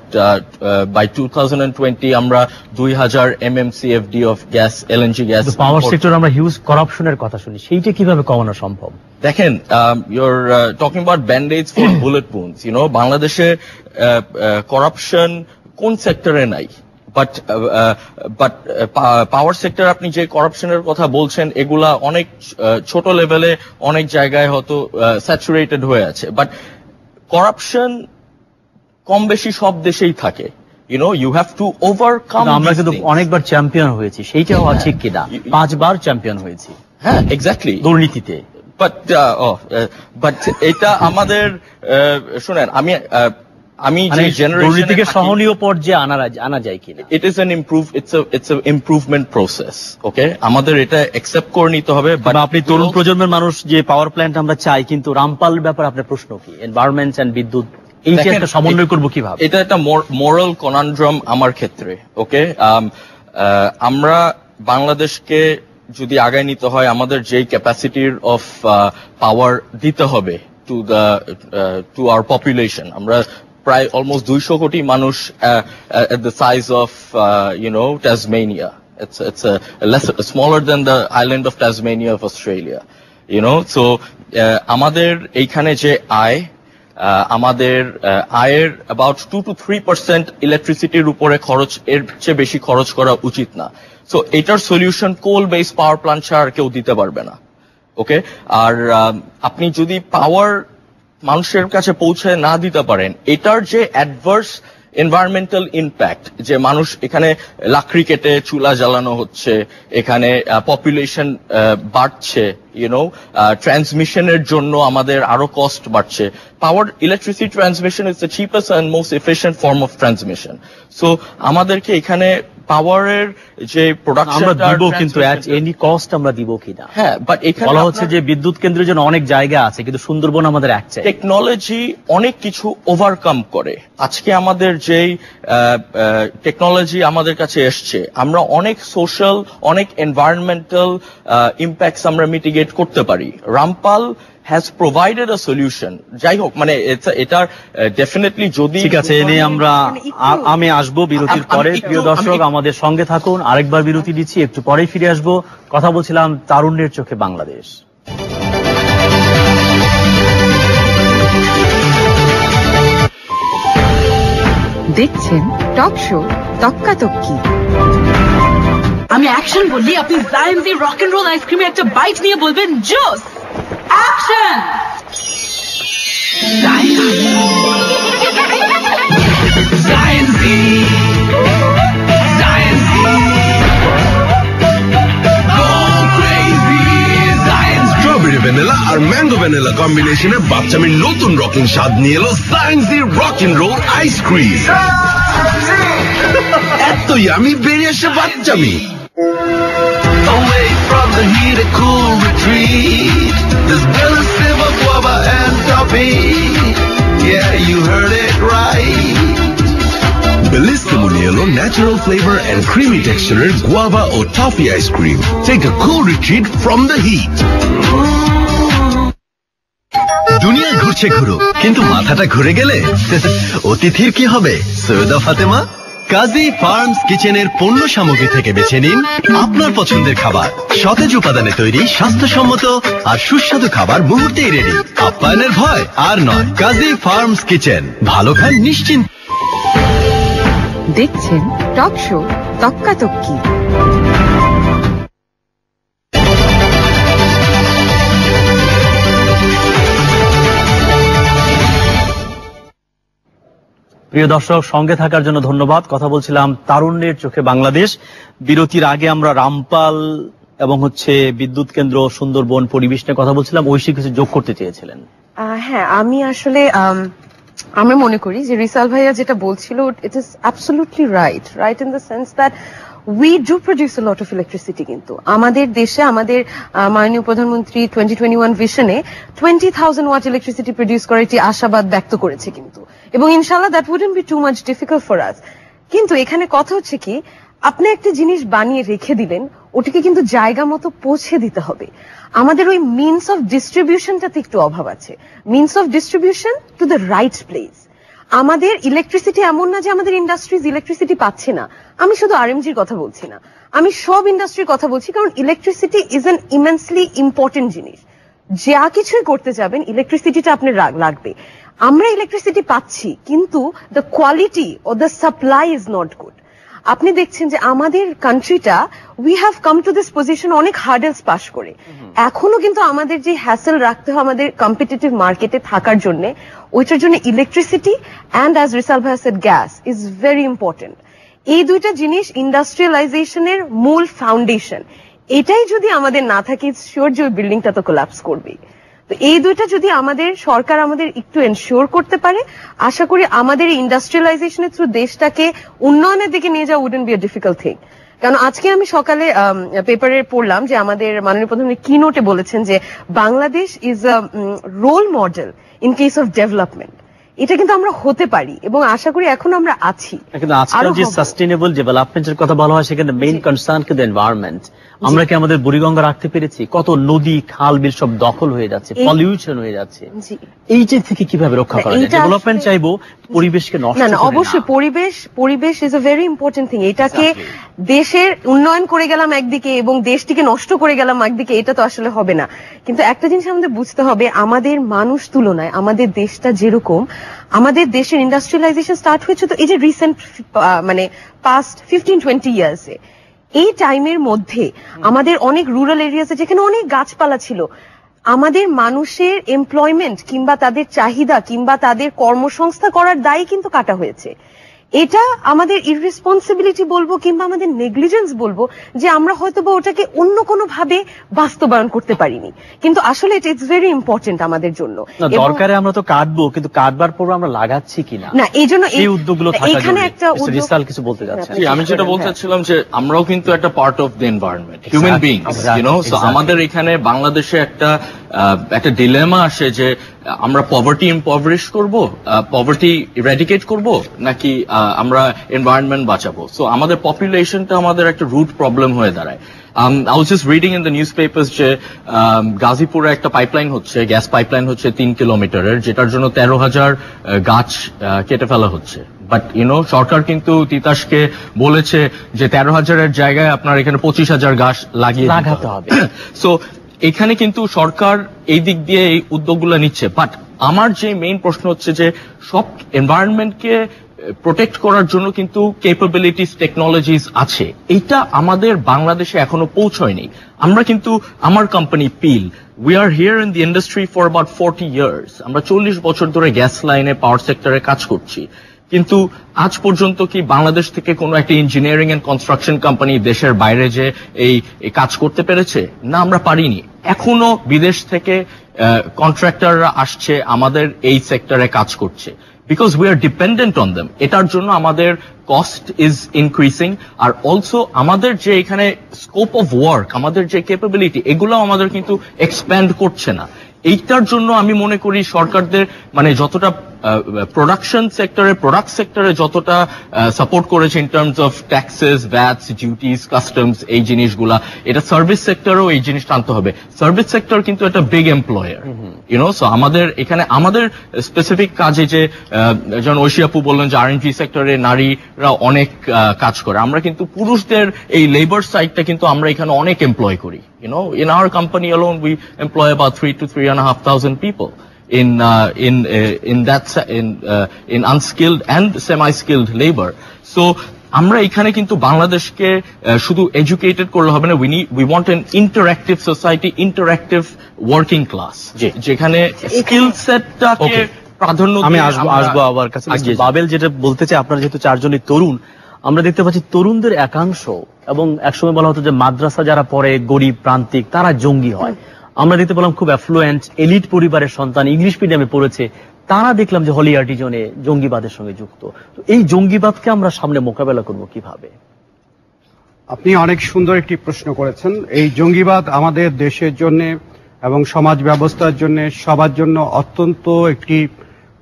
বাই 2020 আমরা 2000 MMCFD of gas, LNG gas. Power sector আমরা হিউজ করাপশনের কথা শুনি, সেইটা কিভাবে কমানো সম্ভব? দেখেন, your talking about bandage for bullet wounds, বাংলাদেশে করাপশন কোন সেক্টরে নাই, বাট পাওয়ার সেক্টর আপনি যে করাপশনের কথা বলছেন, এগুলা অনেক ছোট লেভেলে অনেক জায়গায় হয়তো স্যাচুরেটেড হয়ে আছে, বাট করাপশন কম বেশি সব দেশেই থাকে, you have to overcome. আমরা কিন্তু অনেকবার চ্যাম্পিয়ন হয়েছি, সেইটা হওয়া ঠিক কিনা? 5 বার চ্যাম্পিয়ন হয়েছি, হ্যাঁ এক্স্যাক্টলি, দুর্নীতিতে। বাট এটা আমাদের শুনেন, আমি যে দুর্নীতিকে সহনীয় পর্যায়ে আনা যায় কিনা, ইটস এ ইমপ্রুভমেন্ট প্রসেস। ওকে, আমাদের এটা অ্যাকসেপ্ট করে নিতে হবে। বাট আপনি তরুণ প্রজন্মের মানুষ, যে পাওয়ার প্ল্যান্ট আমরা চাই, কিন্তু রামপাল ব্যাপারে আপনার প্রশ্ন কি? এনভায়রনমেন্ট এন্ড বিদ্যুৎ, এইটা একটা সমন্বয় করবো কিভাবে? এটা একটা মোরাল কনান্ড্রাম আমার ক্ষেত্রে। ওকে, আমরা বাংলাদেশকে যদি আগায় নিতে হয়, আমাদের যেই ক্যাপাসিটির অফ পাওয়ার দিতে হবে টু আওয়ার পপুলেশন, আমরা প্রায় অলমোস্ট 200 কোটি মানুষ at the size of Tasmania. It's smaller than the island of Tasmania of Australia. So আমাদের এইখানে যে আমাদের আয়ের about 2 to 3% ইলেকট্রিসিটির উপরে খরচ, এর চেয়ে বেশি খরচ করা উচিত না। সো এটার সলিউশন কোল বেস পাওয়ার প্ল্যান্ট ছাড়া আর কেউ দিতে পারবে না। ওকে, আর আপনি যদি পাওয়ার মানুষের কাছে পৌঁছে না দিতে পারেন, এটার যে অ্যাডভার্স এনভায়রনমেন্টাল ইম্প্যাক্ট, যে মানুষ এখানে লাকড়ি কেটে চুলা জ্বালানো হচ্ছে, এখানে পপুলেশন বাড়ছে, ট্রান্সমিশনের জন্য আমাদের আরো কস্ট বাড়ছে। Power electricity transmission is the cheapest and most efficient form of transmission. So আমাদেরকে এখানে পাওয়ারের যে প্রোডাকশন আমরা দিব, কিন্তু এট এনি কস্ট আমরা দিব কিনা? হ্যাঁ, বাট এখানে বলা হচ্ছে যে বিদ্যুৎ কেন্দ্রের জন্য অনেক জায়গা আছে, কিন্তু সুন্দরবন আমাদের এক চাই। টেকনোলজি অনেক কিছু ওভারকাম করে। আজকে আমাদের যেই টেকনোলজি আমাদের কাছে এসছে, আমরা অনেক সোশ্যাল, অনেক এনভায়রনমেন্টাল ইম্প্যাক্টস আমরা মিটিগেট করতে পারি। Rampal has provided a solution. যাই হোক, মানে এটার ডেফিনেটলি যদি ঠিক আছে, এ নিয়ে আমি আসবো বিরতির পরে। প্রিয় দর্শক, আমাদের সঙ্গে থাকুন। আরেকবার বিরতি দিচ্ছি, একটু পরেই ফিরে আসবো। কথা বলছিলাম তারুণ্যের চোখে বাংলাদেশ। দেখছেন টক শো তক্কাতক্কি। আমি অ্যাকশন বললি আপনি জায়েন্টস রক এন্ড রোল আইসক্রিমে একটা বাইট নিয়ে বলবেন জোস অ্যাকশন। স্ট্রবেরি ভ্যানিলা আর ম্যাঙ্গো ভ্যানিলা কম্বিনেশনে বাচ্চামির নতুন রকিং স্বাদ নিয়ে এলো সায়েন্সি রক এন্ড রোল আইসক্রিম। এতই আমি বেরিয়ে আসে বাচ্চামি। Away from the heat, a cool retreat. There's Bellissima, guava and toffee. Yeah, you heard it right. Bellissimo Nielo natural flavor and creamy texture guava or toffee ice cream. Take a cool retreat from the heat. দুনিয়া ঘুরছে ঘুরো, কিন্তু মাথাটা ঘুরে গেলে অতিথির কি হবে? সৈয়দা ফাতেমা কাজী ফার্মস কিচেনের পণ্য সামগ্রী থেকে বেছে নিন আপনার পছন্দের খাবার। সতেজ উপাদানে তৈরি স্বাস্থ্যসম্মত আর সুস্বাদু খাবার মুহূর্তেই রেডি। আপ্যায়নের ভয় আর নয়। কাজী ফার্মস কিচেন, ভালো খান নিশ্চিন্ত। দেখছেন টক শো তক্কাতক্কি। প্রিয় দর্শক, সঙ্গে থাকার জন্য ধন্যবাদ। কথা বলছিলাম তারুণ্যের চোখে বাংলাদেশ। বিরতির আগে আমরা রামপাল এবং বিদ্যুৎ কেন্দ্র, সুন্দরবন, পরিবেশ নিয়ে কথা বলছিলাম। ঐশী কিছু যোগ করতে চেয়েছিলেন। হ্যাঁ, আমি আসলে আমরা মনে করি যে রিসাল ভাইয়া যেটা বলছিল, it is absolutely right in the sense that we do produce a lot of electricity, কিন্তু আমাদের দেশে আমাদের মাননীয় প্রধানমন্ত্রী 2021 ভিশনে 20,000 ওয়াট ইলেকট্রিসিটি প্রডিউস করার একটি আশাবাদ ব্যক্ত করেছে কিন্তু, এবং ইনশাআল্লাহ that wouldn't be too much difficult for us। কিন্তু এখানে কথা হচ্ছে কি, আপনি একটা জিনিস বানিয়ে রেখে দিলেন, ওটাকে কিন্তু জায়গা মতো পৌঁছে দিতে হবে। আমাদের ওই মিনস অফ ডিস্ট্রিবিউশনটাতে একটু অভাব আছে। Means of distribution to the right place. আমাদের ইলেকট্রিসিটি এমন না যে আমাদের ইন্ডাস্ট্রিজ ইলেকট্রিসিটি পাচ্ছে না। আমি শুধু আরএমজির কথা বলছি না, আমি সব ইন্ডাস্ট্রির কথা বলছি, কারণ electricity is an immensely important জিনিস। যা কিছুই করতে যাবেন ইলেকট্রিসিটিটা আপনার লাগবে। আমরা ইলেকট্রিসিটি পাচ্ছি, কিন্তু the quality of the supply is not good. আপনি দেখছেন যে আমাদের কান্ট্রিটা we have come to this position অনেক হার্ডেলস পাস করে। এখনো কিন্তু আমাদের যে হ্যাসেল রাখতে হয় আমাদের কম্পিটিটিভ মার্কেটে থাকার জন্য, ওইটার জন্য ইলেকট্রিসিটি অ্যান্ড অ্যাজ রিসাল ভাই said gas is very important. এই দুইটা জিনিস ইন্ডাস্ট্রিয়ালাইজেশনের মূল ফাউন্ডেশন। এটাই যদি আমাদের না থাকে, শিওর যে ওই বিল্ডিংটা তো কোলাপস করবে। তো এই দুইটা যদি আমাদের সরকার আমাদের একটু এনশিওর করতে পারে, আশা করি আমাদের ইন্ডাস্ট্রিয়ালাইজেশনের থ্রু দেশটাকে উন্নয়নের দিকে নিয়ে যাওয়া wouldn't be a difficult thing. কারণ আজকে আমি সকালে পেপারে পড়লাম যে আমাদের মাননীয় প্রধানমন্ত্রী কি নোটে বলেছেন যে Bangladesh is a role model in case of development. এটা কিন্তু আমরা হতে পারি এবং আশা করি এখন আমরা আছি। কিন্তু আজকাল যে সাস্টেইনেবল ডেভেলপমেন্টের কথা বলা হয় সেখানে মেইন কনসার্ন কিন্তু এনভায়রনমেন্ট। আমরা কি আমাদের বুড়িগঙ্গা রাখতে পেরেছি? কত নদী খাল বিল সব দখল হয়ে যাচ্ছে, পলিউশন হয়ে যাচ্ছে। এই যে থেকে কিভাবে রক্ষা করা যায়? ডেভেলপমেন্ট চাইবো, পরিবেশকে নষ্ট না অবশ্যই পরিবেশ is a very important thing. এটাকে দেশের উন্নয়ন করে গেলাম একদিকে এবং দেশটিকে নষ্ট করে গেলাম একদিকে, এটা তো আসলে হবে না। কিন্তু একটা জিনিস আমাদের বুঝতে হবে, আমাদের মানুষ তুলনায় আমাদের দেশটা যেরকম, আমাদের দেশের ইন্ডাস্ট্রিয়ালাইজেশন স্টার্ট হয়েছে তো এই যে রিসেন্ট মানে পাস্ট 15-20 ইয়ার্সে, এই টাইমের মধ্যে আমাদের অনেক রুরাল এরিয়াসে যেখানে অনেক গাছপালা ছিল, আমাদের মানুষের এমপ্লয়মেন্ট কিংবা তাদের চাহিদা কিংবা তাদের কর্মসংস্থা করার দায় কিন্তু কাটা হয়েছে। এটা আমাদের ইররেসপন্সিবিলিটি বলবো কিংবা আমাদের নেগলিজেন্স বলবো যে আমরা হয়তো বা ওটাকে অন্য কোনো ভাবে বাস্তবায়ন করতে পারিনি। কিন্তু আসলে ইটস ভেরি ইম্পর্টেন্ট আমাদের জন্য। দরকারে আমরা তো কাটবো, কিন্তু কাটবার পর আমরা লাগাচ্ছি কিনা না, এই জন্য এই উদ্যোগগুলো এখানে একটা রিসাল কিছু বলতে যাচ্ছে। আমি যেটা বলতে চাচ্ছিলাম যে আমরাও কিন্তু একটা part of the environment, human beings, you know. So আমাদের এখানে বাংলাদেশে একটা ডিলেমা আসে যে আমরা পভার্টি ইম্পভারিশ করব, পভার্টি ইরাডিকেট করব, নাকি আমরা এনভায়রনমেন্ট বাঁচাবো। সো আমাদের পপুলেশনটা আমাদের একটা রুট প্রবলেম হয়ে দাঁড়ায়। I was just reading in the newspapers যে গাজীপুরে একটা পাইপলাইন হচ্ছে, গ্যাস পাইপলাইন হচ্ছে 3 কিলোমিটারের, যেটার জন্য 13,000 গাছ কেটে ফেলা হচ্ছে। বাট সরকার কিন্তু তিতাসকে বলেছে যে 13,000-এর জায়গায় আপনার এখানে 25,000 গাছ লাগাতে হবে। সো এখানে কিন্তু সরকার এই দিক দিয়ে এই উদ্যোগগুলো নিচ্ছে। বাট আমার যে মেইন প্রশ্ন হচ্ছে যে সব এনভায়রনমেন্টকে প্রোটেক্ট করার জন্য কিন্তু ক্যাপাবিলিটিস, টেকনোলজিস আছে, এইটা আমাদের বাংলাদেশে এখনো পৌঁছয়নি। আমরা কিন্তু আমার কোম্পানি পিল, we are here in the industry for about 40 years. আমরা 40 বছর ধরে গ্যাস লাইনে, পাওয়ার সেক্টরে কাজ করছি, কিন্তু আজ পর্যন্ত কি বাংলাদেশ থেকে কোনো একটা ইঞ্জিনিয়ারিং এন্ড কনস্ট্রাকশন কোম্পানি দেশের বাইরে যে এই কাজ করতে পেরেছে? না, আমরা পারিনি। এখনো বিদেশ থেকে কন্ট্রাক্টররা আসছে, আমাদের এই সেক্টরে কাজ করছে, because we are dependent on them. এটার জন্য আমাদের cost is increasing, are also আমাদের যে এখানে স্কোপ অফ ওয়ার্ক, আমাদের যে ক্যাপাবিলিটি, এগুলো আমাদের কিন্তু এক্সপ্যান্ড করছে না। এইটার জন্য আমি মনে করি সরকারদের যতটা প্রোডাকশন সেক্টরে, প্রোডাক্ট সেক্টরে যতটা সাপোর্ট করেছে in terms of taxes, vats, duties, customs, এই জিনিসগুলা, এটা সার্ভিস সেক্টরেও এই জিনিসটা আনতে হবে। সার্ভিস সেক্টর কিন্তু একটা বিগ এমপ্লয়ার, সো আমাদের এখানে আমাদের স্পেসিফিক কাজে যে যেমন ঐশী আপু বললেন যে আরএনজি সেক্টরে নারীরা অনেক কাজ করে, আমরা কিন্তু পুরুষদের এই লেবার সাইডটা কিন্তু আমরা এখানে অনেক এমপ্লয় করি। In our company alone, we employ about 3,000 to 3,500 people in unskilled and semi-skilled labor. So আমরা এখানে কিন্তু বাংলাদেশকে শুধু এডুকেটেড করলে হবে না, we want an interactive society, interactive working class, যেখানে স্কিল সেটটাকে প্রাধান্য। আমি আসবো আবার কাছে। বাবেল যেটা বলতে চাই, আপনারা যেহেতু চারজনই তরুণ, আমরা দেখতে পাচ্ছি তরুণদের একাংশ, এবং একসময় বলা হতো যে মাদ্রাসা যারা পড়ে গরিব প্রান্তিক তারা জঙ্গি হয়। আমরা দেখতে পেলাম খুব অ্যাফ্লুয়েন্ট এলিট পরিবারের সন্তান ইংলিশ মিডিয়ামে পড়েছে, তারা দেখলাম যে হলি আর্টিজনে জঙ্গিবাদের সঙ্গে যুক্ত। তো এই জঙ্গিবাদকে আমরা সামনে মোকাবেলা করব কিভাবে? আপনি অনেক সুন্দর একটি প্রশ্ন করেছেন। এই জঙ্গিবাদ আমাদের দেশের জন্য এবং সমাজ ব্যবস্থার জন্য, সবার জন্য অত্যন্ত একটি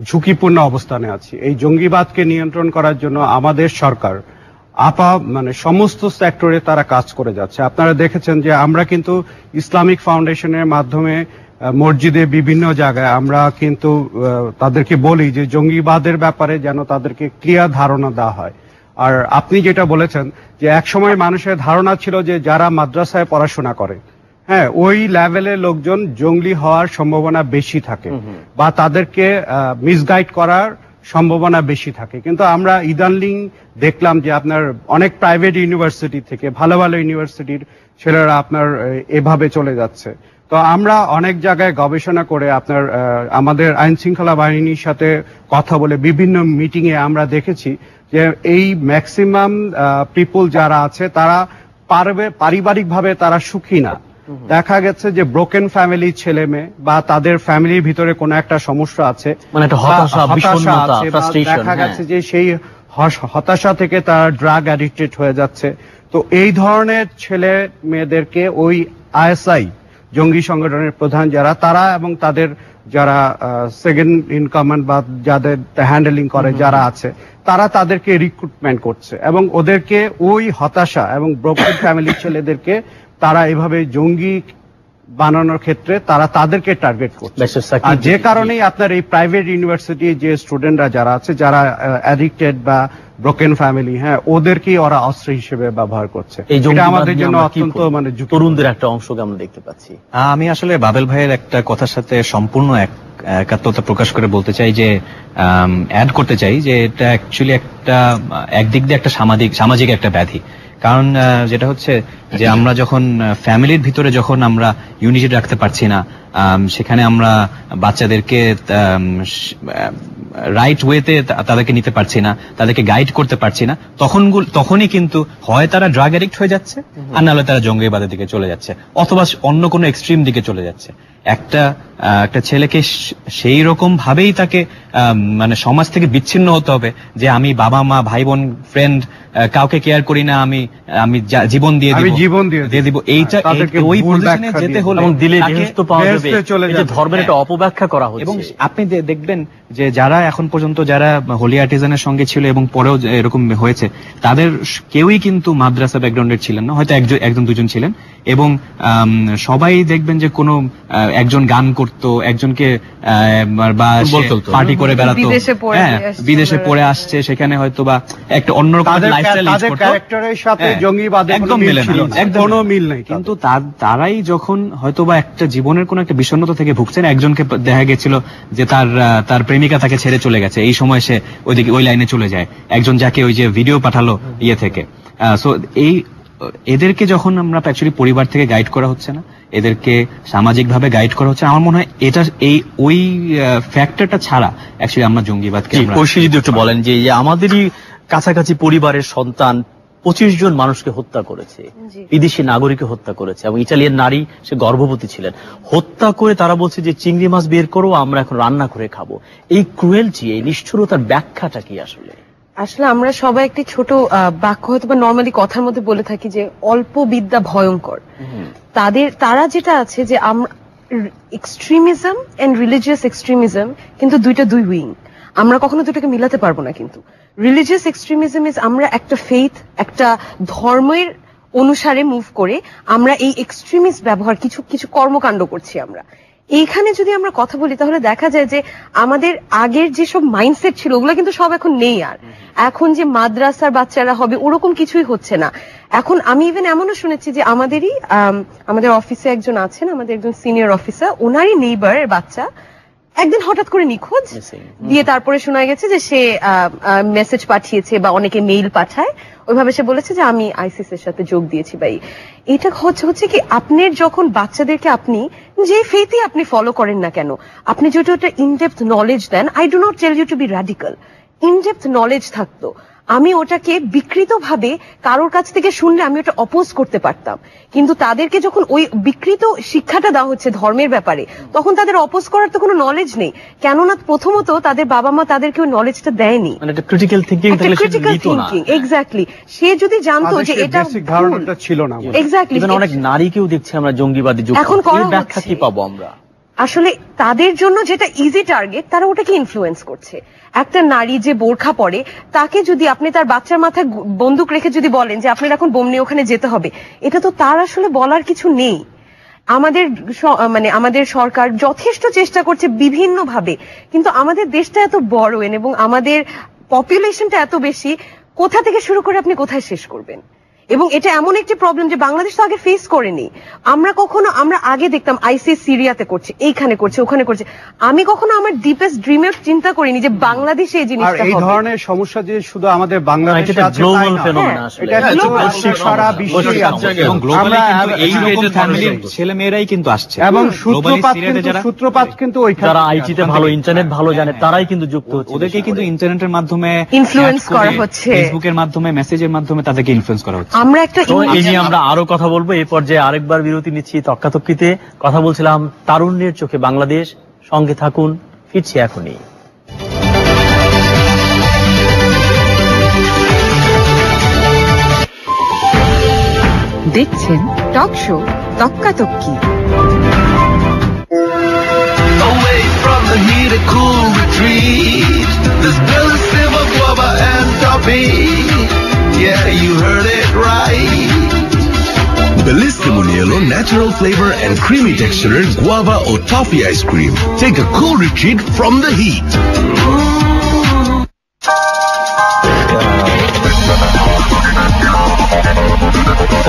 ঝুঁকিপূর্ণ অবস্থানে আছে। এই জঙ্গিবাদকে নিয়ন্ত্রণ করার জন্য আমাদের সরকার সমস্ত সেক্টরে তারা কাজ করে যাচ্ছে। আপনারা দেখেছেন যে আমরা কিন্তু ইসলামিক ফাউন্ডেশনের মাধ্যমে মসজিদে বিভিন্ন জায়গায় আমরা কিন্তু তাদেরকে বলি যে জঙ্গিবাদের ব্যাপারে যেন তাদেরকে ক্লিয়ার ধারণা দেওয়া হয়। আর আপনি যেটা বলেছেন যে একসময় মানুষের ধারণা ছিল যে যারা মাদ্রাসায় পড়াশোনা করে, হ্যাঁ, ওই লেভেলের লোকজন জঙ্গলি হওয়ার সম্ভাবনা বেশি থাকে বা তাদেরকে মিসগাইড করার সম্ভাবনা বেশি থাকে। কিন্তু আমরা ইদানিং দেখলাম যে আপনার অনেক প্রাইভেট ইউনিভার্সিটি থেকে ভালো ভালো ইউনিভার্সিটির ছেলেরা আপনার এভাবে চলে যাচ্ছে। তো আমরা অনেক জায়গায় গবেষণা করে আপনার আমাদের আইন শৃঙ্খলা বাহিনীর সাথে কথা বলে বিভিন্ন মিটিং এ আমরা দেখেছি যে এই ম্যাক্সিমাম পিপল যারা আছে তারা পারিবারিকভাবে তারা সুখী না। দেখা গেছে যে ব্রোকেন ফ্যামিলির ছেলে মেয়ে বা তাদের ফ্যামিলির ভিতরে কোনো একটা সমস্যা আছে, মানে একটা হতাশা, বিষণ্ণতা, আছে, বা frustration, দেখা গেছে যে সেই হতাশা থেকে তারা ড্রাগ অ্যাডিক্টেড হয়ে যাচ্ছে। তো এই ধরনের ছেলে মেয়েদেরকে ওই আইএসআই জঙ্গি সংগঠনের প্রধান যারা তারা এবং তাদের যারা সেকেন্ড ইন কমান্ড বা যাদের হ্যান্ডেলিং করে যারা আছে তারা তাদেরকে রিক্রুটমেন্ট করছে এবং ওদেরকে ওই হতাশা এবং ব্রোকেন ফ্যামিলির ছেলেদেরকে তারা এভাবে জঙ্গি বানানোর ক্ষেত্রে তারা তাদেরকে টার্গেট করছে। আর যে কারণেই আপনার এই প্রাইভেট ইউনিভার্সিটি যে স্টুডেন্টরা যারা আছে যারা অ্যাডিক্টেড বা ব্রোকেন ফ্যামিলি, হ্যাঁ, ওদেরকেই ওরা অস্ত্র হিসেবে ব্যবহার করছে। এটা আমাদের জন্য অত্যন্ত মানে তরুণদের একটা অংশকে আমরা দেখতে পাচ্ছি। আমি আসলে বাবেল ভাইয়ের একটা কথার সাথে সম্পূর্ণ একাত্মতা প্রকাশ করে বলতে চাই যে অ্যাড করতে চাই যে এটা অ্যাকচুয়ালি একটা একদিক দিয়ে একটা সামাজিক একটা ব্যাধি। কারণ যেটা হচ্ছে যে আমরা যখন ফ্যামিলির ভিতরে যখন আমরা ইউনিটি রাখতে পারছি না, সেখানে আমরা বাচ্চাদেরকে রাইট ওয়েতে তাদেরকে নিতে পারছি না, তাদেরকে গাইড করতে পারছি না, তখনই কিন্তু হয় তারা ড্রাগ অ্যাডিক্ট হয়ে যাচ্ছে আর নাহলে তারা জঙ্গিবাদের দিকে চলে যাচ্ছে অথবা অন্য কোনো এক্সট্রিম দিকে চলে যাচ্ছে। একটা ছেলেকে সেই রকম ভাবেই তাকে মানে সমাজ থেকে বিচ্ছিন্ন হতে হবে যে আমি বাবা মা ভাই বোন ফ্রেন্ড কাউকে কেয়ার করি না, আমি জীবন দিয়ে দিব, এইটা ওই পজিশনে যেতে হলে ধর্মের একটা অপব্যাখ্যা করা হচ্ছে। এবং আপনি দেখবেন যে যারা এখন পর্যন্ত যারা হোলি আর্টিজানের সঙ্গে ছিল এবং পরেও এরকম হয়েছে তাদের কেউই কিন্তু মাদ্রাসা ব্যাকগ্রাউন্ডের ছিলেন না, হয়তো একজন দুজন ছিলেন। এবং সবাই দেখবেন যে কোনো একজন গান করতো, একজনকে বা পার্টি করে বেড়াতো, হ্যাঁ বিদেশে পড়ে আসছে, সেখানে হয়তো বা একটা অন্যরকম লাইফস্টাইল লিড করতো, একদম মিলে না, একদম মিল নেই। কিন্তু তারাই যখন হয়তো বা একটা জীবনের কোনো একটা বিষণ্ণতা থেকে ভুগছেন, একজনকে দেখা গেছিল যে তার প্রেমিকা তাকে ছেড়ে চলে গেছে, এই সময় সে ওই লাইনে চলে যায়, একজন যাকে ওই যে ভিডিও পাঠালো ইয়ে থেকে। সো এদেরকে যখন আমরা অ্যাকচুয়ালি পরিবার থেকে গাইড করা হচ্ছে না, এদেরকে সামাজিকভাবে গাইড করা হচ্ছে, আমার মনে হয় এটা ওই ফ্যাক্টরটা ছাড়া অ্যাকচুয়ালি আমরা জঙ্গিবাদকে যদি একটু বলেন যে আমাদেরই কাছাকাছি পরিবারের সন্তান 25 জন মানুষকে হত্যা করেছে, বিদেশি নাগরিককে হত্যা করেছে এবং ইটালিয়ান নারী সে গর্ভবতী ছিলেন, হত্যা করে তারা বলছে যে চিংড়ি মাছ বের করো, আমরা এখন রান্না করে খাবো। এই ক্রুয়েলটি, এই নিষ্ঠুরতার ব্যাখ্যাটা কি আসলে? আসলে আমরা সবাই একটি ছোট বাক্য হয়তো বা নর্মালি কথার মধ্যে বলে থাকি যে অল্প বিদ্যা ভয়ঙ্কর। তারা যেটা আছে যে আমরা এক্সট্রিমিজম এন্ড রিলিজিয়াস এক্সট্রিমিজম কিন্তু দুই উইং, আমরা কখনো দুটাকে মিলাতে পারবো না। কিন্তু রিলিজিয়াস এক্সট্রিমিজম ইজ আমরা একটা ফেইথ, একটা ধর্মের অনুসারে মুভ করে আমরা এই এক্সট্রিমিস্ট ব্যবহার কিছু কর্মকাণ্ড করছি। আমরা এইখানে যদি আমরা কথা বলি তাহলে দেখা যায় যে আমাদের আগের যেসব মাইন্ডসেট ছিল ওগুলো কিন্তু সব এখন নেই। আর এখন যে মাদ্রাসার বাচ্চারা হবে ওরকম কিছুই হচ্ছে না। এখন আমি ইভেন এমনও শুনেছি যে আমাদের অফিসে একজন আছেন, আমাদের একজন সিনিয়র অফিসার, ওনারই নেইবারের বাচ্চা একদিন হঠাৎ করে নিখোঁজ দিয়ে তারপরে শোনা গেছে যে সে মেসেজ পাঠিয়েছে বা অনেকে মেইল পাঠায়, ওইভাবে সে বলেছে যে আমি আইসিস এর সাথে যোগ দিয়েছি। ভাই এটা হচ্ছে কি আপনার যখন বাচ্চাদেরকে আপনি যে ফেইথই আপনি ফলো করেন না কেন, আপনি যদি ওটা ইনডেপথ নলেজ দেন, I do not tell you to be radical, in depth knowledge থাকতো, আমি ওটাকে বিকৃত ভাবে কারোর কাছ থেকে শুনলে আমি ওটা অপোজ করতে পারতাম। কিন্তু তাদেরকে যখন ওই বিকৃত শিক্ষাটা দেওয়া হচ্ছে ধর্মের ব্যাপারে, তখন তাদের অপোজ করার তো কোনো নলেজ নেই, কেননা প্রথমত তাদের বাবা মা তাদেরকে ওই নলেজটা দেয়নি। Critical thinking, exactly. সে যদি জানতো যে এটা ধারণাটা ছিল না, এক্স্যাক্টলি। অনেক নারীকেও দেখছি আমরা জঙ্গিবাদী যুক্ত, এখন ব্যাখ্যা কি পাবো আমরা? আসলে তাদের জন্য যেটা ইজি টার্গেট, তারা ওটাকে ইনফ্লুয়েন্স করছে। একটা নারী যে বোরখা পরে, তাকে যদি আপনি তার বাচ্চার মাথায় বন্দুক রেখে যদি বলেন যে আপনার এখন বোম নিয়ে ওখানে যেতে হবে, এটা তো তার আসলে বলার কিছু নেই। আমাদের সরকার যথেষ্ট চেষ্টা করছে বিভিন্ন ভাবে, কিন্তু আমাদের দেশটা এত বড় এবং আমাদের পপুলেশনটা এত বেশি, কোথা থেকে শুরু করে আপনি কোথায় শেষ করবেন? এবং এটা এমন একটি প্রবলেম যে বাংলাদেশ তো আগে ফেস করেনি। আমরা আগে দেখতাম আইসিস সিরিয়াতে করছে, এইখানে করছে, ওখানে করছে। আমি কখনো আমার ডিপেস্ট ড্রিমে চিন্তা করিনি যে বাংলাদেশে এই জিনিসটা এই হবে। ধরনের সমস্যা যে শুধু আমাদের বাংলাদেশে এটা আছে গ্লোবাল তাই না। ফেনোমেনা আসলে। এটা বৈশ্বিক সারা বিশ্বেই আছে। এবং গ্লোবালি আমরা কিন্তু এই রকম ফ্যামিলির ছেলে মেয়েরাই কিন্তু আসছে এবং যারা সূত্রপাত কিন্তু ওইখানে যারা আইটিতে ভালো, ইন্টারনেট ভালো জানে, তারাই কিন্তু যুক্ত হচ্ছে। ওদেরকে কিন্তু ইন্টারনেটের মাধ্যমে Influence করা হচ্ছে। ফেসবুকের মাধ্যমে, মেসেজের মাধ্যমে তাদেরকে ইনফ্লুয়েন্স করা হচ্ছে। আমরা একটা তো এই নিয়ে আমরা আরো কথা বলবো। এই পর্যায়ে আরেকবার বিরতি নিচ্ছি। তক্কাতক্কিতে কথা বলছিলাম তারুণ্যের চোখে বাংলাদেশ। সঙ্গে থাকুন, ফিরছি এখনই। দেখছেন talk show Takkatakki. Away from the heat, a cool retreat. There's Bella Silva, guava, and toffee. Yeah, you heard it right. Bellissimo Nielo natural flavor and creamy texture guava or toffee ice cream. Take a cool retreat from the heat.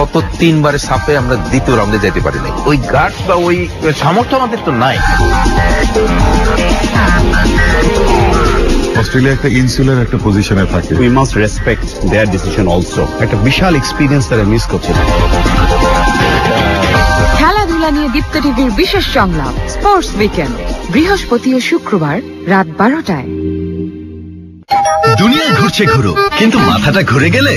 গত 3 বারে সাপে আমরা দ্বিতীয় রাউন্ডে যেতে পারি নাই। ওই গার্ড বা ওই সামর্থ্য আমাদের তো নাই। অস্ট্রেলিয়া একটা ইনসুলার একটা পজিশনে থাকে। We must respect there decision also. একটা বিশাল এক্সপিরিয়েন্স তারা মিস করছে। খেলাধুলা নিয়ে দীপ্ত টিভির বিশেষ সংলাপ স্পোর্টস উইকেন্ড, বৃহস্পতি ও শুক্রবার রাত 12টায়। দুনিয়া ঘুরছে ঘুরো, কিন্তু মাথাটা ঘুরে গেলে